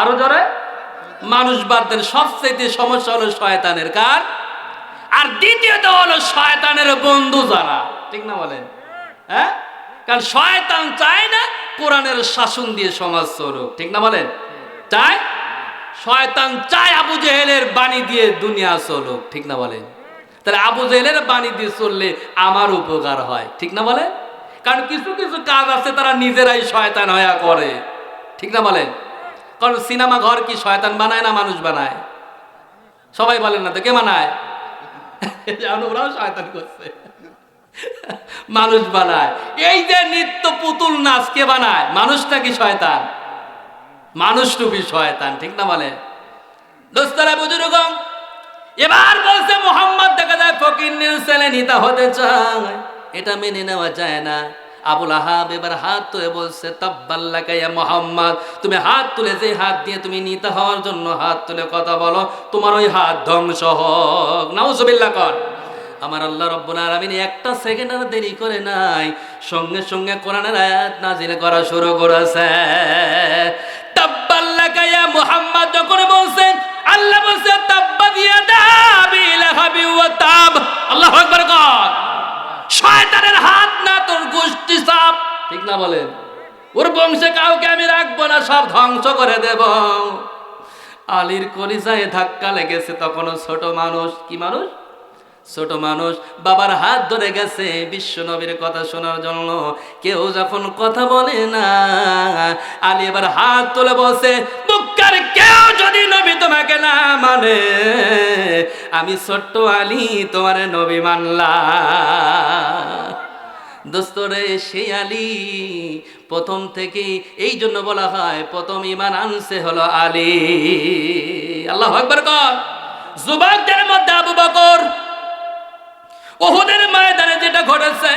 আরো জোরে। মানুষ বাদ দেন, সবচেয়ে সমস্যা হলো শয়তানের। কার? আর দ্বিতীয়ত হলো শয়তানের বন্ধু যারা। ঠিক না বলেন? হ্যাঁ, কারণ শয়তান চায় না কোরআনের শাসন দিয়ে সমাজ চলুক। ঠিক না বলেন? চায়? শয়তান চায় আবু জেহেলের বাণী দিয়ে দুনিয়া চলুক। ঠিক না বলেন? তাহলে আবু জেহেলের বাণী দিয়ে চললে আমার উপকার হয়। ঠিক না বলে? কারণ কিছু কিছু কাজ আছে তারা নিজেরাই শয়তান হয়ে করে। ঠিক না বলেন? কারণ সিনেমা ঘর কি শয়তান বানায় না মানুষ বানায়? সবাই বলেন না তো, কে বানায়? ওরাও শয়তান করছে, মানুষ বানায়। এই যে নিত্য পুতুল নাচ কে বানায়? মানুষ নাকি শয়তান? মানুষ টুপি শয়তান। ঠিক না বলে? দোস্তরা বুজুর্গণ, এবার বলছে মুহাম্মদ দেখা যায় ফকিন্নির ছেলে নেতা হতে চায়, এটা মেনে নেওয়া যায় না। আবুল আহাব এবার হাত তুলে বলছে, তাব্বাল্লাকা ইয়া মুহাম্মদ, তুমি হাত তুলে, যে হাত দিয়ে তুমি নেতা হওয়ার জন্য হাত তুলে কথা বলো, তোমার ওই হাত ধ্বংস হোক। নাউজুবিল্লাহ কর। আমার আল্লাহ রাব্বুল আলামিন একটা সেকেন্ড আর দেরি করে নাই, সঙ্গে সঙ্গে কোরআনের আয়াত নাজিল করা শুরু করেছে। তাব্বাল্লাকা ইয়া মুহাম্মদ যখন বলছে, আল্লাহ বলছে তাব্বাত ইয়াদা আবি লাহাবি ওয়া তাব। আল্লাহু আকবার কর। শয়তানের হাত না, তোর গোষ্ঠী সাপ। ঠিক না বলেন? ওর বংশে কাউকে আমি রাখবো না, সব ধ্বংস করে দেব। আলীর কলিজায় ধাক্কা লেগেছে, তখনও ছোট মানুষ। কি মানুষ? ছোট মানুষ। বাবার হাত ধরে গেছে বিশ্ব নবীর কথা শোনার জন্য। কেউ যখন কথা বলে না, আলী এবার হাত তুলে বসে, মুক্কার কেউ যদি নবী তোমাকে না মানে, আমি ছোট্ট আলী তোমার নবী মানলাম। দোস্তরে, সেই আলী প্রথম থেকে, এই জন্য বলা হয় প্রথম ঈমান আনছে হলো আলী। আল্লাহু আকবার কর। যুবকদের মধ্যে আবু বকর, উহুদের ময়দানে যেটা ঘটেছে,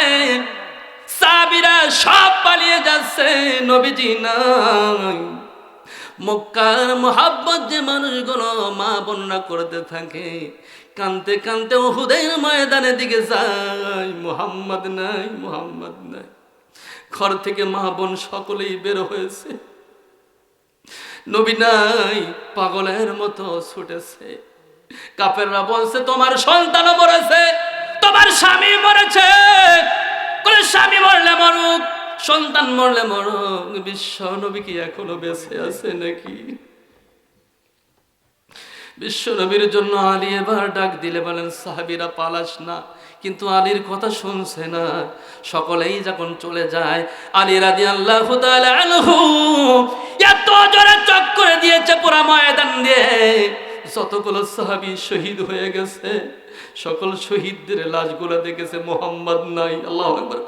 সাহাবীরা সব পালিয়ে যাচ্ছে, নবীজি নাই। মক্কার মোহাব্বত যে মানুষগুলো মা বোনরা করতে থাকে, কানতে কানতে উহুদের ময়দানের দিকে যায়, মুহাম্মদ নাই, মুহাম্মদ নাই। ঘর থেকে মা বোন সকলেই বের হয়েছে, নবী নাই, পাগলের মতো ছুটেছে। কাফেররা বলছে তোমার সন্তানও মরেছে, তোমার স্বামী মরেছে। বলে স্বামী মরলে মরুক, সন্তান মরলে মরুক, বিশ্ব নবী কি এখনো বেঁচে আছে নাকি? বিশ্ব নবীর জন্য আলী এবার ডাক দিলে বলেন সাহাবীরা পালাস না, কিন্তু আলীর কথা শুনছে না। সকলেই যখন চলে যায়, আলী রাদিয়াল্লাহু তাআলা আনহু এত জোরে চক করে দিয়েছে পুরা ময়দান দিয়ে, যতগুলো সাহাবী শহীদ হয়ে গেছে সকল শহীদদের লাশগুলো দেখেছে, মুহাম্মদ নাই। আল্লাহু আকবার।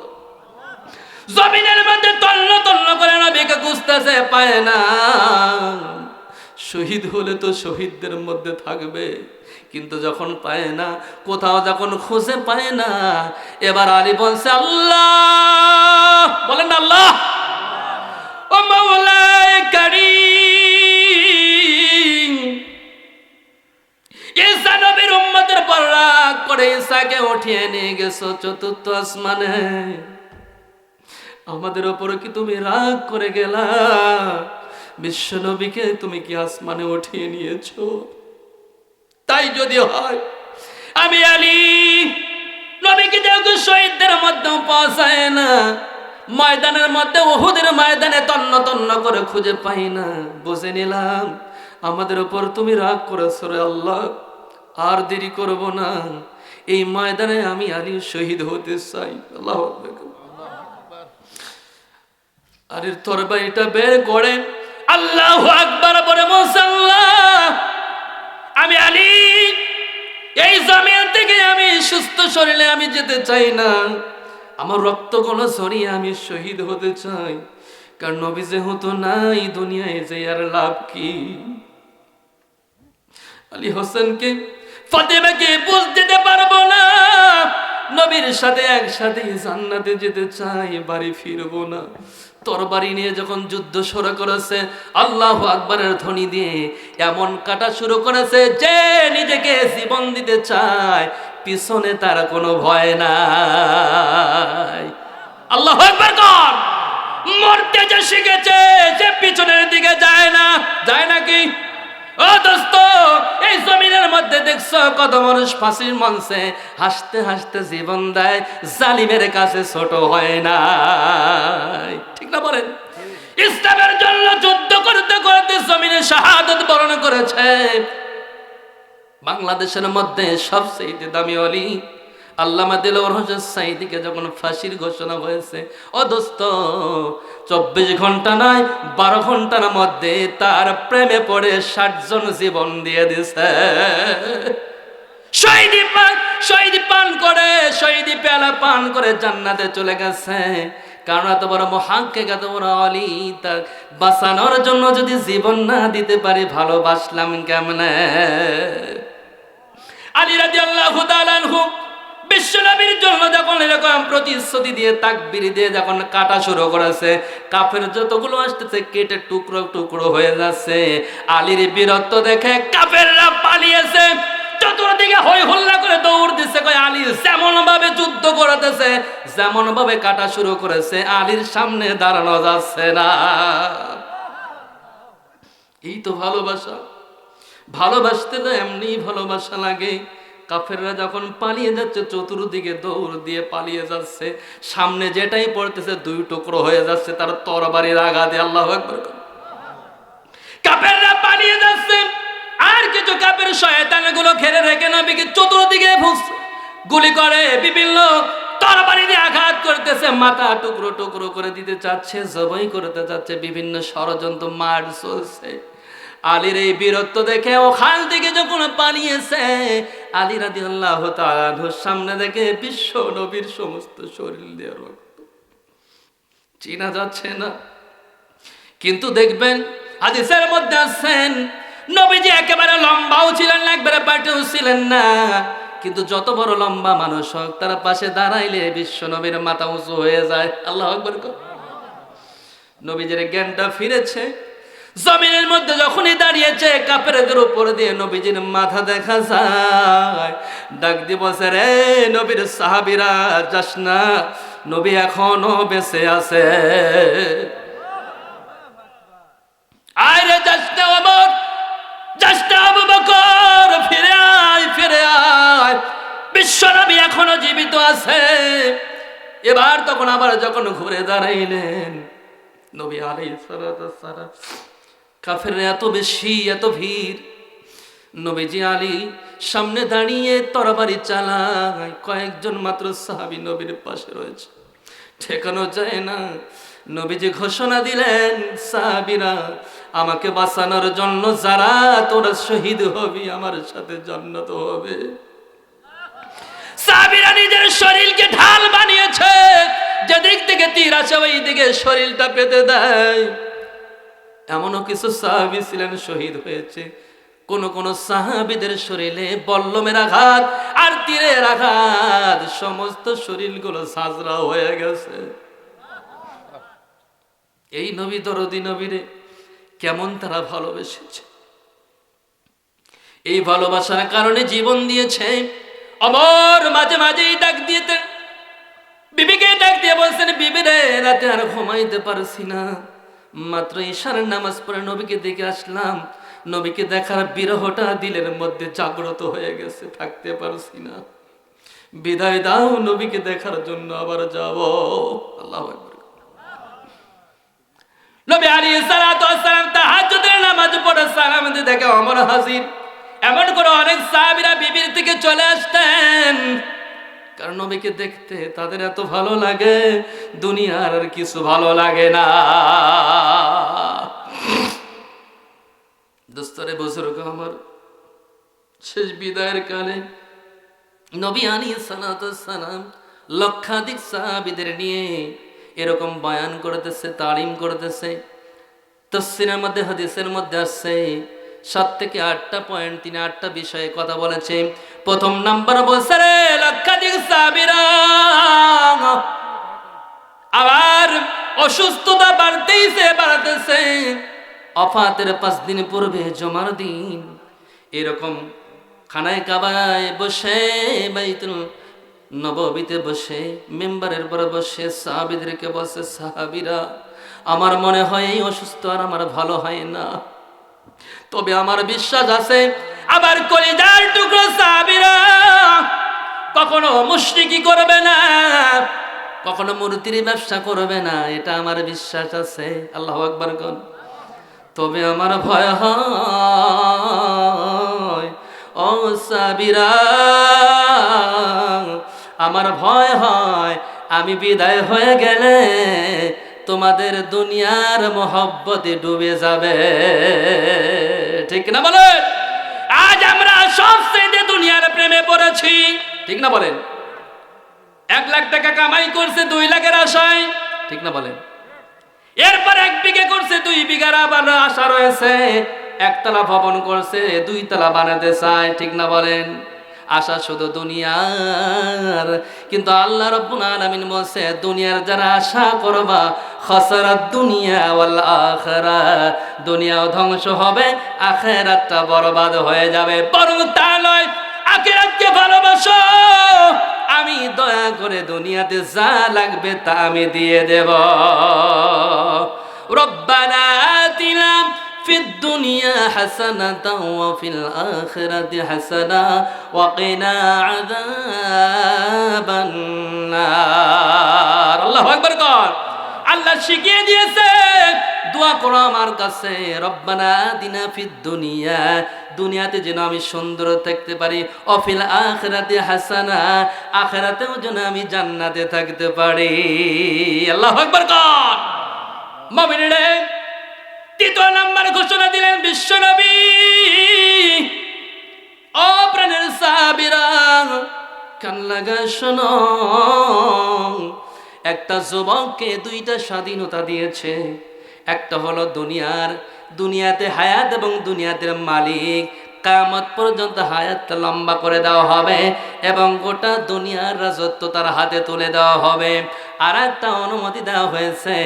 জমিনের মধ্যে তন্ন তন্ন করে নবীকে খুঁজতেছে, পায় না। শহীদ হলে তো শহীদদের মধ্যে থাকবে, কিন্তু যখন পায় না, কোথাও যখন খুঁজে পায় না, এবার আলী বলছে আল্লাহ, বলেন আল্লাহ, ও মাওলায়ে কারীম, ঈসা নবীর উম্মতের পর রাগ করে ঈসাকে উঠিয়ে নিয়ে গেছো চতুর্থ আসমানে, আমাদের উপরে কি তুমি রাগ করে গেলা? বিশ্ব নবীকে তুমি কি আসমানে উঠিয়ে নিয়েছো? তাই যদি হয়, আমি আলী নবীকে যেহেতু শহীদদের মধ্যে পৌঁছায় না, ময়দানের মধ্যে উহুদের ময়দানে তন্ন তন্ন করে খুঁজে পাই না, বুঝে নিলাম আমাদের উপর তুমি রাগ করেছো রে আল্লাহ। আর দেরি করব না, এই ময়দানে আমি আলী শহীদ হতে চাই। আল্লাহু আকবার। আলীর তরবারিটা বের করে আল্লাহু আকবার বলে মুসাল্লাহ, আমি আলী এই জমিন থেকে আমি সুস্থ শরীরে আমি যেতে চাই না, আমার রক্তগুলো ঝরিয়ে আমি শহীদ হতে চাই, কারণ নবী যেহেতু নাই দুনিয়ায় যে আর লাভ কি? আলী হোসেনকে ফাতেমাকে বুঝ দিতে পারবো না, নবীর সাথে একসাথে জান্নাতে যেতে চাই, বাড়ি ফিরবো না। তরবারি নিয়ে যখন যুদ্ধ শুরু করেছে, আল্লাহু আকবারের ধ্বনি দিয়ে এমন কাটা শুরু করেছে যে নিজেকে জীবন দিতে চায়, পিছনে তার কোনো ভয় নাই। আল্লাহু আকবার কর। মরতে যে শিখেছে সে পিছনের দিকে যায় না, যায় নাকি? ও দোস্ত, এই জমিনের মধ্যে দেখছো কত মানুষ ফাঁসির মঞ্চে হাসতে হাসতে জীবন দেয়, জালিমের কাছে ছোট হয় না, ঠিক না বলেন? ইসলামের জন্য যুদ্ধ করতে করতে জমিনে শাহাদাত বরণ করেছে। বাংলাদেশের মধ্যে সবচেয়ে দামি ওলি আল্লামা দিলওয়ার হোসেন সাঈদীকে যখন ফাঁসির ঘোষণা হয়েছে, ও দোস্ত 24 ঘন্টা নয় 12 ঘন্টার মধ্যে তার প্রেমে পড়ে 60 জন জীবন দিয়ে দিছে। শহীদি পান করে, শহীদি পেয়ালা পান করে জান্নাতে চলে গেছে। কারণ এত বড় মুহাক্কিক, এত বড় ওলি, তার বাঁচানোর জন্য যদি জীবন না দিতে পারি ভালোবাসলাম কেমনে? আলী রাদিয়াল্লাহু তাআলা আনহু বিশ্ব নবীর জন্য যখন এরকম প্রতিশ্রুতি দিয়ে তাকবীর দিয়ে যখন কাটা শুরু করেছে, কাফের যতগুলো আসতেছে কেটে টুকরো টুকরো হয়ে যাচ্ছে। আলীর বীরত্ব দেখে কাফেররা পালিয়েছে, চতুর্দিকে হই হল্লা করে দৌড় দিচ্ছে। কই আলী যেমন ভাবে যুদ্ধ করতেছে, যেমন ভাবে কাটা শুরু করেছে, আলীর সামনে দাঁড়ানো যাচ্ছে না। এই তো ভালোবাসা। ভালোবাসতে তো এমনি ভালোবাসা লাগে। কাফেররা যখন পালিয়ে যাচ্ছে, চতুর্দিকে দৌড় দিয়ে পালিয়ে যাচ্ছে, সামনে যেটাই পড়তেছে 2 টুকরো হয়ে যাচ্ছে তার তরবারির আঘাতে। আল্লাহু আকবার। কাফেররা পালিয়ে যাচ্ছে, আর কিছু কাফের শয়তানগুলো ঘিরে রেখে নবীকে চতুর্দিকে গুলি করে, বিভিন্ন তরবারি দিয়ে আঘাত করতেছে, মাথা টুকরো টুকরো করে দিতে চাচ্ছে, জবাই করতে চাচ্ছে, বিভিন্ন ষড়যন্ত্র মার চলছে। আলীর এই বীরত্ব দেখে ওখান থেকে যখন পালিয়েছে, আলী রাদিয়াল্লাহু তাআলা আনহুর সামনে দেখে বিশ্ব নবীর সমস্ত শরীর দিয়ে রক্ত, চেনা যাচ্ছে না। কিন্তু দেখবেন হাদিসের মধ্যে আছেন নবীজি একেবারে লম্বাও ছিলেন না, একবারে পাটেও ছিলেন না, কিন্তু যত বড় লম্বা মানুষ হোক তার পাশে দাঁড়াইলে বিশ্ব নবীর মাথা উঁচু হয়ে যায়। আল্লাহু আকবার। নবীজির জ্ঞানটা ফিরেছে, জমিনের মধ্যে যখনই দাঁড়িয়েছে কাফেরদের উপর দিয়ে নবীজির মাথা দেখা যায়। ডাক দিয়ে বলছে, রে নবীর সাহাবীরা যাস না, নবী এখনো বেঁচে আছে। আয় রে যাস না ওমর, যাস না আবু বকর, ফিরে আয়, ফিরে আয়, বিশ্ব নবী এখনো জীবিত আছে। এবার তখন আবার যখন ঘুরে দাঁড়াইলেন নবী আলাইহিস সালাতু ওয়াস সালাম, কাফেররা এত বেশি, এত ভিড়, নবীজি আলী সামনে দাঁড়িয়ে তরবারি চালায়, কয়েকজন মাত্র সাহাবী নবীর পাশে রয়েছে, ঠেকানো যায় না। নবীজি ঘোষণা দিলেন, সাহাবীরা আমাকে বাঁচানোর জন্য যারা তোরা শহীদ হবি আমার সাথে জান্নাত হবে। সাহাবীরা নিজের শরীরকে ঢাল বানিয়েছে, যেদিক থেকে তীর আসে ওই দিকে শরীরটা পেতে দেয়। এমনও কিছু সাহাবী ছিলেন শহীদ হয়েছে। কোন কোন সাহাবীদের শরীরে বল্লমের আঘাত আর তীরের আঘাত সমস্ত শরীরগুলো ঝাঁঝরা হয়ে গেছে। এই নবী দরদি নবীরে কেমন তারা ভালোবেসেছে, এই ভালোবাসার কারণে জীবন দিয়েছে। অমর মাঝে মাঝেই ডাক দিতেন, বিবিকে ডাক দিয়ে বলছেন, বিবি রে রাতে আর ঘুমাইতে পারছি না, মাত্র ঈশার নামাজ পড়ে নবীকে দেখে আসলাম, নবীকে দেখার বিরহটা দিলের মধ্যে জাগ্রত হয়ে গেছে, থাকতে পারছি না, বিদায় দাও, নবীকে দেখার জন্য আবার যাব। আল্লাহু আকবার। নবী আলাইহিস সালাতু ওয়াস সালাম তাহাজ্জুদের নামাজ পড়ে সালাম দিয়ে দেখে ওমর হাজির। এমন করে অনেক সাহাবীরা বিবির থেকে চলে আসতেন, কারণ নবীকে দেখতে তাদের এত ভালো লাগে, দুনিয়ার আর কিছু ভালো লাগে না। দোস্তরে বুজুর্গ আমার, শেষ বিদায়ের কালে নবী আলাইহিস সালাতু ওয়াস সালাম লক্ষাধিক সাহাবীদের নিয়ে এরকম বয়ান করতেছে, তালিম করতেছে। তাফসীরের মধ্যে, হাদিসের মধ্যে আসছে 7 থেকে 8টা পয়েন্ট, তিনি 8টা বিষয়ে কথা বলেছে। প্রথম নাম্বার বলছে, রে লক্ষাধিক সাহাবীরা, আবার অসুস্থতা বাড়তেছে। অফাতের 5 দিন পূর্বে জুমার দিন এরকম খানায় কাবায় বসে, বাইতুল নববীতে বসে, মেম্বারের পরে বসে সাহাবীদেরকে বলছে, সাহাবীরা আমার মনে হয় এই অসুস্থ আর আমার ভালো হয় না, তবে আমার বিশ্বাস আছে আবার কলিজার টুকরো সাহাবীরা কখনো মুশরিকি করবে না, কখনো মূর্তির ব্যবসা করবে না, এটা আমার বিশ্বাস আছে। আল্লাহু আকবার কোন। তবে আমার ভয় হয়, ও সাহাবীরা আমার ভয় হয় আমি বিদায় হয়ে গেলে তোমাদের দুনিয়ার মহব্বতে ডুবে যাবে। ঠিক না বলেন? আজ আমরা সবচেয়ে দুনিয়ার প্রেমে পড়েছি, ঠিক না বলেন? 1 লাখ টাকা কামাই করছে 2 লাখের আশায়, ঠিক না বলেন? এরপর 1 বিঘা করছে 2 বিঘার আবার আশা রয়েছে, 1 তলা ভবন করছে 2 তলা বানাতে চায়, ঠিক না বলেন? আশা শুধু দুনিয়ার, কিন্তু আল্লাহ রাব্বুল আলামিন বলছে, দুনিয়ার যারা আশা করবা খাসারাত দুনিয়া ওয়াল আখিরাত, দুনিয়াও ধ্বংস হবে, আখিরাতটা বরবাদ হয়ে যাবে। বরং তা নয়, আখিরাতকে ভালোবাসো, আমি দয়া করে দুনিয়াতে যা লাগবে তা আমি দিয়ে দেব। রব্বানা আতিনা ফিদ দুনিয়া হাসানাতাও ওয়া ফিল আখিরাতি হাসানা ওয়া কিনা আযাবান নার। আল্লাহু আকবার কর। আল্লাহ শিখিয়ে দিয়েছে, দোয়া করো আমার কাছে, রব্বানা আতিনা ফিদ দুনিয়া, দুনিয়াতে যেন আমি সুন্দর থাকতে পারি, অফিল আখিরাতি হাসানা, আখিরাতেও যেন আমি জান্নাতে থাকতে পারি। আল্লাহু আকবার কর। মুমিনরা 3 নাম্বার ঘোষণা দিলেন বিশ্বনবী, ও প্রাণের সাহাবীরা কান লাগা শোনো, একটা যুবককে 2টা স্বাধীনতা দিয়েছে, একটা হলো দুনিয়াতে হায়াত এবং দুনিয়াতে মালিক, কিয়ামত পর্যন্ত হায়াতটা লম্বা করে দেওয়া হবে এবং গোটা দুনিয়ার রাজত্ব তার হাতে তুলে দেওয়া হবে। আর একটা অনুমতি দেওয়া হয়েছে,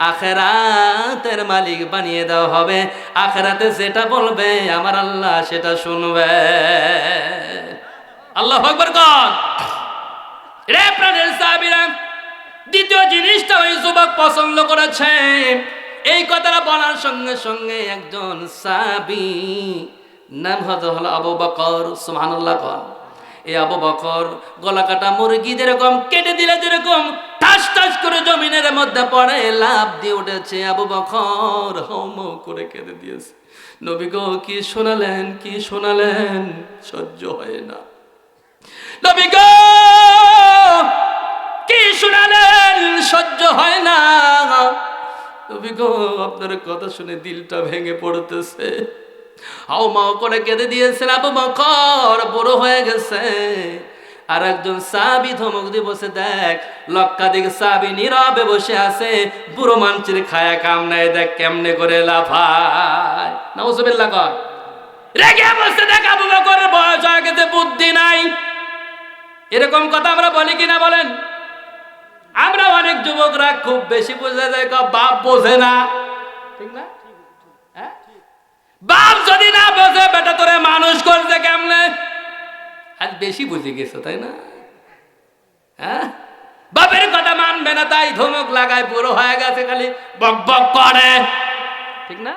আখিরাতের মালিক বানিয়ে দেওয়া হবে। আখিরাতে যেটা বলবে আমার আল্লাহ সেটা শুনবে। আল্লাহু আকবার কর। রে প্রাণের সাহাবীরা, দ্বিতীয় জিনিসটা ওই যুবক পছন্দ করেছে। এই কথাটা বলার সঙ্গে সঙ্গে একজন সাহাবী নাম হলো আবু বকর, সুবহানাল্লাহ কর। এই আবু বকর গলা কাটা মুরগি যেরকম কেটে দিলে যেরকম ঠাস ঠাস করে জমিনের মধ্যে পড়ে লাফ দিয়ে উঠেছে, আবু বকর হাউমাউ করে কেঁদে দিয়েছে। নবী গো কি শোনালেন, কি শোনালেন, সহ্য হয় না। নবী গো কি শোনালেন, সহ্য হয় না। নবী গো আপনার কথা শুনে দিলটা ভেঙে পড়তেছে। হাউমাউ করে কেঁদে দিয়েছেন। আবু বকর বড় হয়ে গেছে। আর একজন সাহাবী ধমক দিয়ে বসে, দেখ লক্ষাধিক সাহাবী নীরবে বসে আছে, বুড়ো মানুষের খায়া কাম নাই, দেখ কেমনে করে লাফায়। নাউজুবিল্লাহ কর। রেগে বসে দেখ আবু বকরের বয়স হয়ে গেছে, বুদ্ধি নাই। এরকম কথা আমরা বলি কিনা বলেন? আমরা অনেক যুবকরা খুব বেশি বুঝে যায়, বাপ বোঝে না, ঠিক না? বাপ যদি না বোঝে বেটা তোরে মানুষ করছে কেমনে, আজ বেশি বুঝে গেছো তাই না? হ্যাঁ, বাপের কথা মানবে না তাই ধমক লাগায়, বুড়ো হয়ে গেছে খালি বক বক করে, ঠিক না?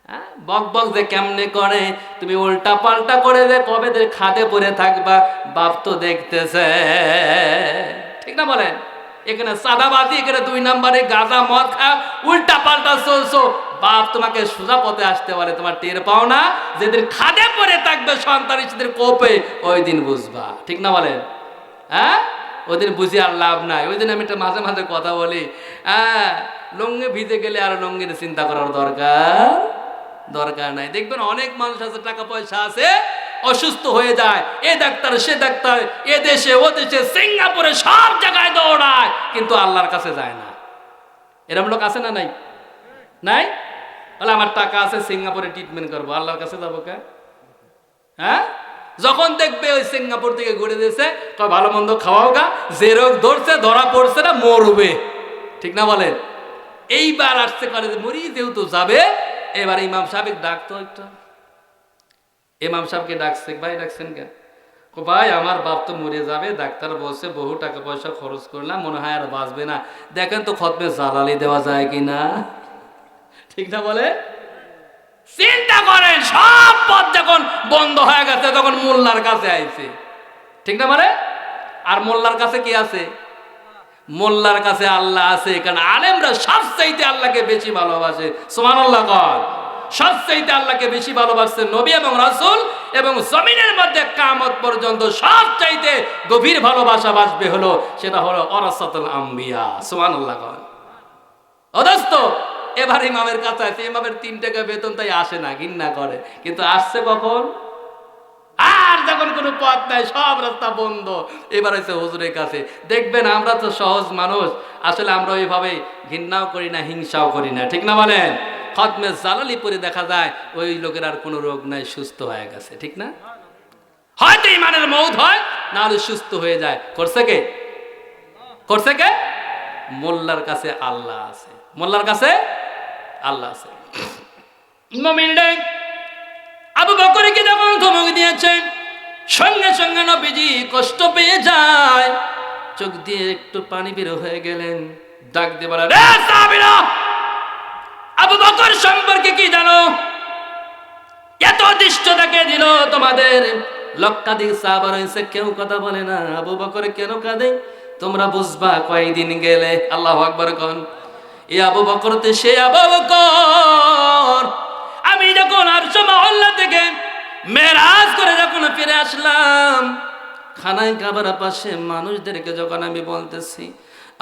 হ্যাঁ, বক বক যে কেমনে করে, তুমি উল্টা পাল্টা করে যে কবে খাদে পড়ে থাকবা, বাপ তো দেখতেছে, ঠিক না বলেন? এখানে সাদাবাজি, এখানে 2 নম্বরে গাঁজা মদ খা, উল্টা পাল্টা চলছো, বাপ তোমাকে সোজা পথে আসতে পারে, তোমার টের পাও না। যেদিন খাদে পড়ে থাকবে সন্তান সেদিন কোপে, ওই দিন বুঝবা, ঠিক না বলেন? হ্যাঁ, ওই দিন বুঝি আর লাভ নাই। ওই দিন আমি একটা মাঝে মাঝে কথা বলি, হ্যাঁ, লুঙ্গি ভিজে গেলে আর লুঙ্গির চিন্তা করার দরকার নাই। দেখবেন অনেক মানুষ আছে, টাকা পয়সা আছে, অসুস্থ হয়ে যায়, এ ডাক্তার সে ডাক্তার, এ দেশে ও দেশে, সিঙ্গাপুরে সব জায়গায় দৌড়ায়, কিন্তু আল্লাহর কাছে যায় না। এরকম লোক আছে না নাই? নাই? বলে আমার টাকা আছে, সিঙ্গাপুরে ট্রিটমেন্ট করবো, আল্লাহর কাছে যাবো কে? হ্যাঁ, যখন দেখবে ওই সিঙ্গাপুর থেকে ঘুরে দিয়েছে, ভালো মন্দ খাওয়াও গা, যে রোগ ধরছে ধরা পড়ছে না, মরবে, ঠিক না বলেন? এইবার আসছে করে মরি যেহেতু যাবে, এবার ইমাম সাহেব ডাকতো একটা, ইমাম সাহেবকে ডাকছে, ভাই ডাকছেন কেন? ভাই আমার বাপ তো মরে যাবে, ডাক্তার বলছে বহু টাকা পয়সা খরচ করলাম, মনে হয় আর বাঁচবে না, দেখেন তো খতমে জালালি দেওয়া যায় কিনা, ঠিক না বলে? চিন্তা করেন, সব পথ যখন বন্ধ হয়ে গেছে তখন মোল্লার কাছে আইছে, ঠিক না? মানে আর মোল্লার কাছে কি আছে? মোল্লার কাছে আল্লাহ আছে, কারণ আলেমরা সবচাইতে আল্লাহকে বেশি ভালোবাসে। সুবহানাল্লাহ কর। সবচাইতে আল্লাহকে বেশি ভালোবাসছে নবী এবং রাসূল, এবং জমিনের মধ্যে কিয়ামত পর্যন্ত সবচাইতে গভীর ভালোবাসা বাসবে হলো, সেটা হলো ওয়ারাসাতুল আম্বিয়া। সুবহানাল্লাহ কর। অদস্ত এবার ইমামের কাছে আছে, ইমামের 3 টাকা বেতন, তাই আসে না, ঘৃণা করে, কিন্তু আসছে কখন? আর যখন কোনো পথ নাই, সব রাস্তা বন্ধ, এবার হচ্ছে হুজুরের কাছে। দেখবেন আমরা তো সহজ মানুষ, আসলে আমরা ওইভাবে ঘৃণাও করি না, হিংসাও করি না, ঠিক না বলেন? খতমে জালালি পরে দেখা যায় ওই লোকের আর কোনো রোগ নাই, সুস্থ হয়ে গেছে, ঠিক না? হয়তো ইমানের মউত হয়, না হলে সুস্থ হয়ে যায়। করছে কে? করছে কে? মোল্লার কাছে আল্লাহ আছে, মোল্লার কাছে আল্লাহ আছে। মুমিন রে, আবু বকরকে যখন ধমক দিয়েছে, সঙ্গে সঙ্গে নবীজি কষ্ট পেয়ে যায়, চোখ দিয়ে একটু পানি বের হয়ে গেলেন, ডাক দিয়ে বলে, রে সাহাবীরা, আবু বকর সম্পর্কে কি জানো? এত দৃষ্টতা কে দিল তোমাদের? লক্ষাধিক সাহাবা রয়েছে, কেউ কথা বলে না। আবু বকর কেন কাঁদে তোমরা বুঝবা কয়েকদিন গেলে। আল্লাহু আকবার কোন। এই আবু বকর তো সে আবু বকর, আমি যখন আরশ মহল্লা থেকে মেরাজ করে যখন ফিরে আসলাম, খানায় খাবার পাশে মানুষদেরকে যখন আমি বলতেছি,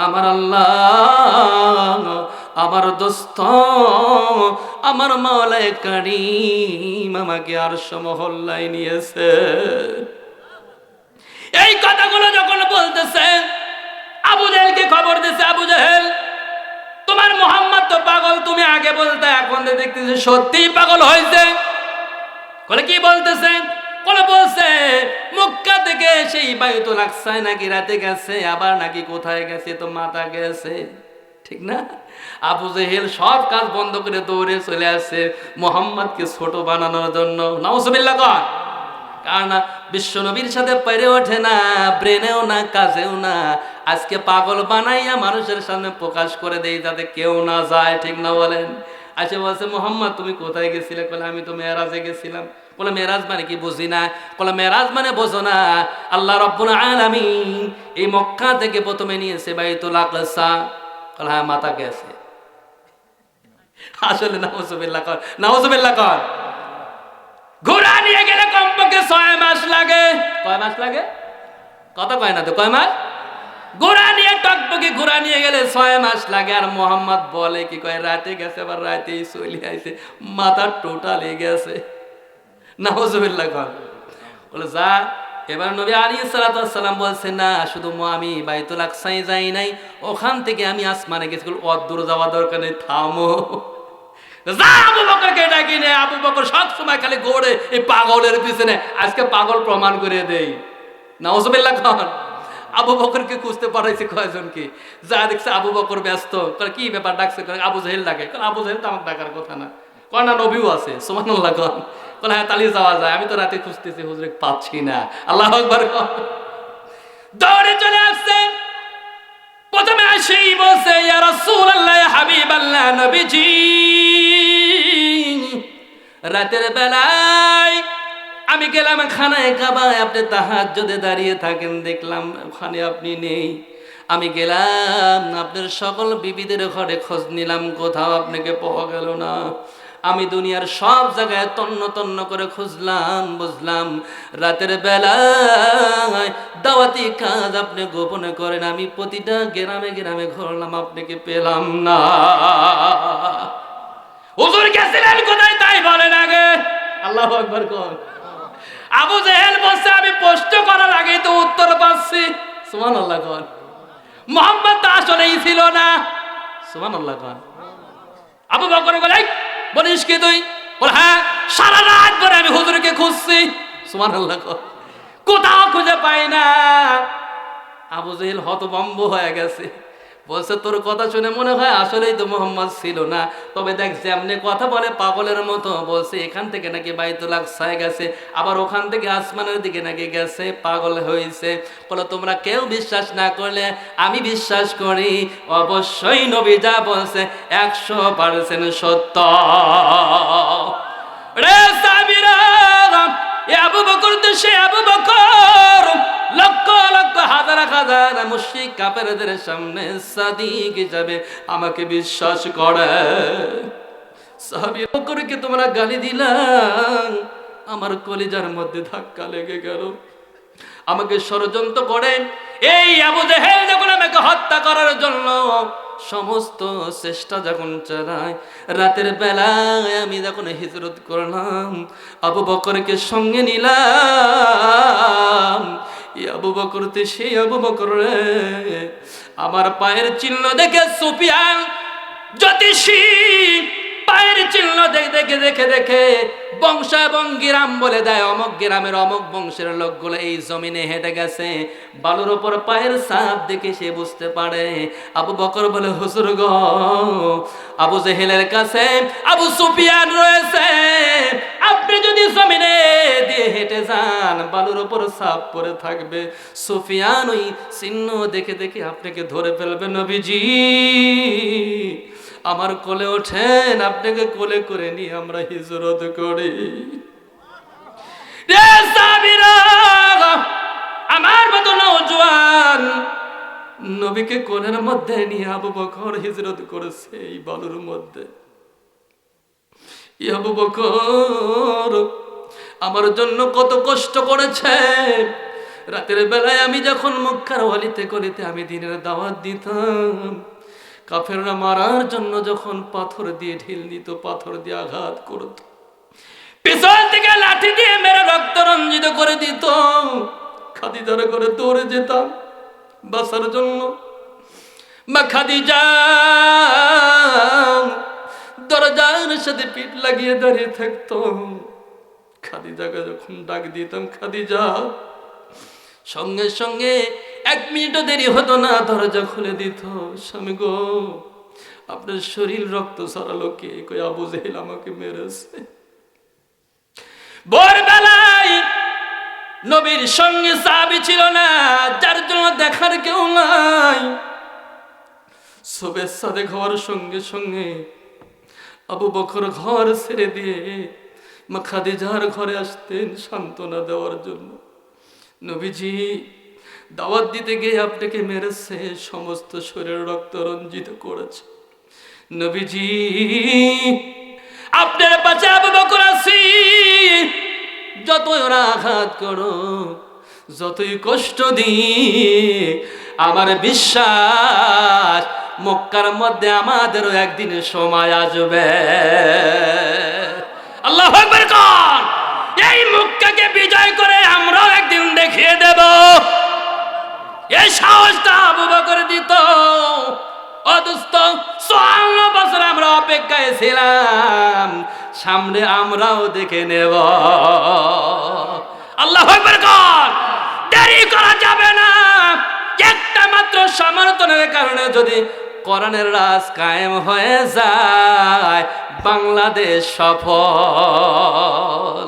আমার আল্লাহ, আমার দোস্ত, আমার মাওলায়ে কারীম আমাকে আরশ মহল্লায় নিয়েছে, এই কথাগুলো যখন বলতেছে, আবু জেহেলকে খবর দিয়েছে, আবু জেহেল তোমার মুহাম্মদ তো পাগল, তুমি আগে বলতে, এখন দেখতেছি সত্যিই পাগল হয়েছে। বলে কি বলতেছে? বলে বলছে মক্কা থেকে সেই বাইতুল আকসায় নাকি রাতে গেছে, আবার নাকি কোথায় গেছে তো মাথা গেছে, ঠিক না? আবু জেহেল সব কাজ বন্ধ করে দৌড়ে চলে আসছে মোহাম্মদকে ছোট বানানোর জন্য। নাউজুবিল্লাহ কর। কারণ বিশ্ব নবীর সাথে পেরে ওঠে না, ব্রেনেও না, কাজেও না। আজকে পাগল বানাইয়া মানুষের সামনে প্রকাশ করে দেই যাতে কেউ না যায়, ঠিক না বলেন? আচ্ছা বলছে মোহাম্মদ তুমি কোথায় গেছিলে? বলে আমি তো মেরাজে গেছিলাম। বলে মেরাজ মানে কি বুঝি না। বলে মেরাজ মানে বোঝো না, আল্লাহ রাব্বুল আলামিন এই মক্কা থেকে প্রথমে নিয়েছে বাইতুল আকসা। বলে হ্যাঁ মাথা গেছে। আসলে নাউজুবিল্লাহ কর, নাউজুবিল্লাহ কর। ঘোড়া নিয়ে গেলে কমপক্ষে 6 মাস লাগে। কয় মাস লাগে? কথা কয় না তো, কয় মাস? ঘোড়া নিয়ে টকটকে ঘোড়া নিয়ে গেলে 6 মাস লাগে। আর মোহাম্মদ বলে কি কয় রাতে গেছে, আবার রাতেই চলে আইছে, মাথা টোটালি গেছে। নাউজুবিল্লাহ কর। বলে যা। এবার নবী আলাইহিস সালাতু ওয়াস সালাম বলছে না শুধু আমি বাইতুল আকসায় যাই নাই, ওখান থেকে আমি আসমানে গেছি। অদ্দূর যাওয়া দরকার নেই, থামো। যা আবু বকরকে ডাকি নে। আবু বকর সব সময় খালি ঘোরে এই পাগলের পিছনে, আজকে পাগল প্রমাণ করে দেই। নাউজুবিল্লাহ খান। আবু বকরকে খুঁজতে পাঠাইছে কয়জনকে, যা দেখছে আবু বকর ব্যস্ত। কি ব্যাপার ডাকছে? আবু জাহেল ডাকে। আবু জাহেল তো আমার ডাকার কথা না। কয় না নবীও আছে, সুবহানাল্লাহ খান। বলে হ্যাঁ তালি যাওয়া যায়, আমি তো রাতে খুঁজতেছি হুজুরে পাচ্ছি না। আল্লাহু আকবার। দৌড়ে চলে আসছে। প্রথমে আসেই বলছে ইয়া রাসূলুল্লাহ, ইয়া হাবিবাল্লাহ, নবীজি রাতের বেলায় আমি গেলাম খানায় কাবায়, আপনি তাহাজ্জুদে দাঁড়িয়ে থাকেন, দেখলাম ওখানে আপনি নেই। আমি গেলাম আপনার সকল বিবিদের ঘরে খোঁজ নিলাম, কোথাও আপনাকে পাওয়া গেল না। আমি দুনিয়ার সব জায়গায় তন্ন তন্ন করে খুঁজলাম, বুঝলাম রাতের বেলায় দাওয়াতি কাজ আপনি গোপনে করেন। আমি প্রতিটা গ্রামে গ্রামে ঘুরলাম, আপনাকে পেলাম না। হুজুর গেছিলেন কোথায় তাই বলেন আগে। আল্লাহু আকবার কর। আবু জেহেল বলছে আমি প্রশ্ন করার আগে তো উত্তর পাচ্ছি। সুবহানাল্লাহ কর। মুহাম্মদ তো আসলেই ছিল না। সুবহানাল্লাহ কর। আবু বকর বলে বলিস কি তুই? বল হ্যাঁ, সারা রাত ধরে আমি হুজুরকে খুঁজছি। সুবহানাল্লাহ কর। কোথাও খুঁজে পাই না। আবু জেহেল হতভম্ব হয়ে গেছে। বলছে তোর কথা শুনে মনে হয় আসলেই তো মোহাম্মদ ছিল না। তবে দেখ যেমনি কথা বলে পাগলের মতো, বলছে এখান থেকে নাকি বাইতুল আকসায় গেছে, আবার ওখান থেকে আসমানের দিকে নাকি গেছে, পাগল হয়েছে। বলো তোমরা কেউ বিশ্বাস না করলে আমি বিশ্বাস করি, অবশ্যই নবী যা বলছে 100% সত্য। রে সাবিরা, এ আবু বকর তো সে আবু বকর, লক্ষ লক্ষ হাজার হাজার মুশরিক কাফেরদের সামনে সাদিক হিসাবে আমাকে বিশ্বাস করে। সাহাবী বকরকে তোমরা গালি দিলাম, আমার কলিজার মধ্যে ধাক্কা লেগে গেল। আমাকে ষড়যন্ত্র করে এই আবু জেহেল যখন আমাকে হত্যা করার জন্য সমস্ত চেষ্টা যখন চালায়, রাতের বেলায় আমি যখন হিজরত করলাম, আবু বকরকে সঙ্গে নিলাম। আবু বকর তো সেই আবু বকর রে, আমার পায়ের চিহ্ন দেখে সুফিয়ান জ্যোতিষী পায়ের চিহ্ন দেখে দেখে দেখে বংশ এবং গ্রাম বলে দেয়, অমক গ্রামের অমক বংশের লোকগুলো এই জমিনে হেঁটে গেছে। বালুর ওপর পায়ের ছাপ দেখে সে বুঝতে পারে। আবু বকর বলে হুজুর গো, আবু জেহেলের কাছে আবু সুফিয়ান রয়েছে, আপনি যদি জমিনে দিয়ে হেঁটে যান বালুর ওপর ছাপ পড়ে থাকবে, সুফিয়ান ওই চিহ্ন দেখে দেখে আপনাকে ধরে ফেলবে। নবীজি আমার কোলে ওঠেন, আপনাকে কোলে করে নিয়ে আমরা হিজরত করি। রে সাবিরা, আমার মতো নওজোয়ান নবীকে কোলের মধ্যে নিয়ে আবু বকর হিজরত করেছে এই বালুর মধ্যে। আবু বকর আমার জন্য কত কষ্ট করেছে। রাতের বেলায় আমি যখন মক্কার ওয়ালিতে গলিতে আমি দিনের দাওয়াত দিতাম, কাফেররা মারার জন্য যখন পাথর দিয়ে ঢিল দিত, পাথর দিয়ে আঘাত করত, পিছন থেকে লাঠি দিয়ে মেরে রক্ত রঞ্জিত করে দিত, খাদিজার করে দৌড়ে যেতাম বাঁচার জন্য। মা খাদিজা দরজার সাথে পিঠ লাগিয়ে দাঁড়িয়ে থাকতো, খাদিজাকে যখন ডাক দিতাম, খাদিজা, সঙ্গে সঙ্গে 1 মিনিটও দেরি হতো না, দরজা খুলে দিত। স্বামী গো, আপনার শরীর রক্ত ছড়ালো কে? কই আবু জেহেল আমাকে মেরেছে। ভোরবেলায় নবীর সঙ্গে সাহাবী ছিল না, যার জন্য দেখার কেউ নাই। সুবেহ সাদেক হওয়ার সঙ্গে সঙ্গে আবু বকর ঘর ছেড়ে দিয়ে মা খাদিজার ঘরে আসতেন সান্ত্বনা দেওয়ার জন্য। নবীজি, দাওয়াত দিতে গিয়ে আপনাকে মেরেছে, সমস্ত শরীর রক্ত রঞ্জিত করেছে। নবীজি, আপনার পাশে আবু বকর আছি, যতই ওরা আঘাত করো, যতই কষ্ট দিই, আমার বিশ্বাস মক্কার মধ্যে আমাদেরও একদিন সময় আসবে। আল্লাহু আকবার কর। এই মক্কাকে বিজয় করে আমরাও একদিন দেখিয়ে দেব। এই সাহসটা আবু বকর দিত। ও দোস্ত, 54 বছর আমরা অপেক্ষায় ছিলাম, সামনে আমরাও দেখে নেব। আল্লাহু আকবার কর। দেরি করা যাবে না। একটা মাত্র সমর্থনের কারণে যদি কোরআনের রাজ কায়েম হয়ে যায়, বাংলাদেশ সফল।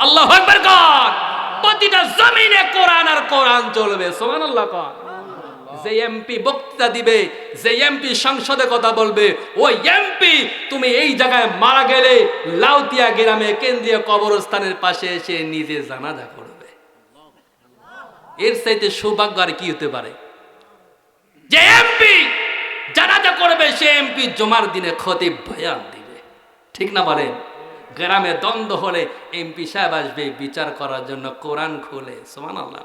আল্লাহু আকবার কর। প্রতিটা জমিনে কোরআন আর কোরআন চলবে। সুবহানাল্লাহ কর। যে এমপি বক্তৃতা দিবে, যে এমপি সংসদে কথা বলবে, ওই এমপি তুমি এই জায়গায় মারা গেলে লাউতিয়া গ্রামে কেন্দ্রীয় কবরস্থানের পাশে এসে নিজে জানাজা করবে। এর চাইতে সৌভাগ্য আর কি হতে পারে? যে এমপি জানাজা করবে, সে এমপি জুমার দিনে খতিব বয়ান দিবে। ঠিক না বলেন? গ্রামে দ্বন্দ্ব হলে এমপি সাহেব আসবে বিচার করার জন্য, কোরআন খুলে। সুবহানাল্লাহ।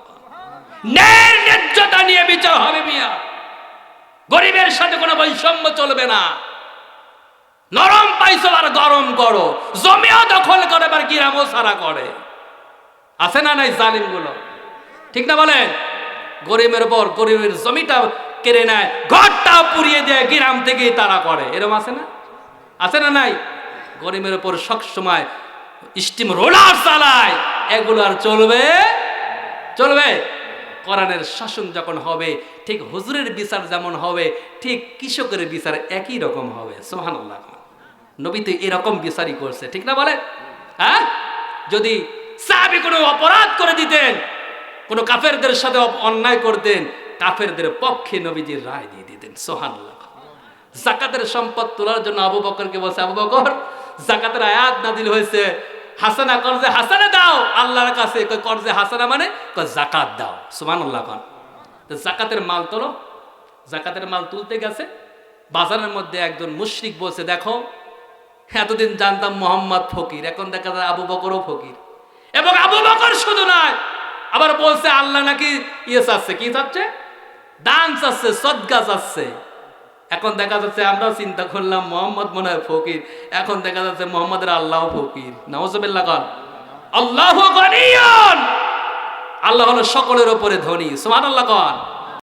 ন্যায্যতা নিয়ে বিচার হবে মিয়া। গরিবের সাথে কোনো বৈষম্য চলবে না। নরম পাইছো আর গরম করো, জমিও দখল করে আবার গ্রামও সারা করে। আছে না নাই জালিম গুলো? ঠিক না বলেন? গরিবের পর গরিবের জমিটা কেড়ে নেয়, ঘরটাও পুড়িয়ে দেয়, গ্রাম থেকেই তারা করে। এরকম আছে না? আছে না নাই? গরিবের উপর সবসময় স্টিম রোলার চালায়। এগুলো আর চলবে? চলবে? কোরআনের শাসন যখন হবে, ঠিক হুজুরের বিচার যেমন হবে, ঠিক কৃষকের বিচার একই রকম হবে। সুবহানাল্লাহ। নবী তো এরকম বিচারই করছে। ঠিক না বলে? হ্যাঁ, যদি সাহাবী কোনো অপরাধ করে দিতেন, কোনো কাফেরদের সাথে অন্যায় করতেন, কাফেরদের পক্ষে নবীজির রায় দিয়ে দিতেন। সুবহানাল্লাহ। যাকাতের সম্পদ তোলার জন্য আবু বকরকে বলছে, আবু বকর, যাকাতের আয়াত নাযিল হয়েছে, হাসানা কর্জে হাসানা দাও আল্লাহর কাছে। কর্জে হাসানা মানে যাকাত দাও। সুবহানাল্লাহ। তো যাকাতের মাল তোলো। যাকাতের মাল তুলতে গেছে, বাজারের মধ্যে একজন মুশরিক বলছে, দেখো, এতদিন জানতাম মোহাম্মদ ফকির, এখন দেখা যায় আবু বকরও ফকির। এবং আবু বকর শুধু নয়, আবার বলছে আল্লাহ নাকি ইয়ে চাচ্ছে, কি চাচ্ছে? দান চাচ্ছে, সদকা চাচ্ছে। এখন দেখা যাচ্ছে, আমরাও চিন্তা করলাম মোহাম্মদ মনে হয় ফকির, এখন দেখা যাচ্ছে মোহাম্মদের আল্লাহ ফকির। নাউজুবিল্লাহ। কন আল্লাহু গনিয়ুন। আল্লাহ হলো সকলের উপরে ধনী। সুবহানাল্লাহ। কন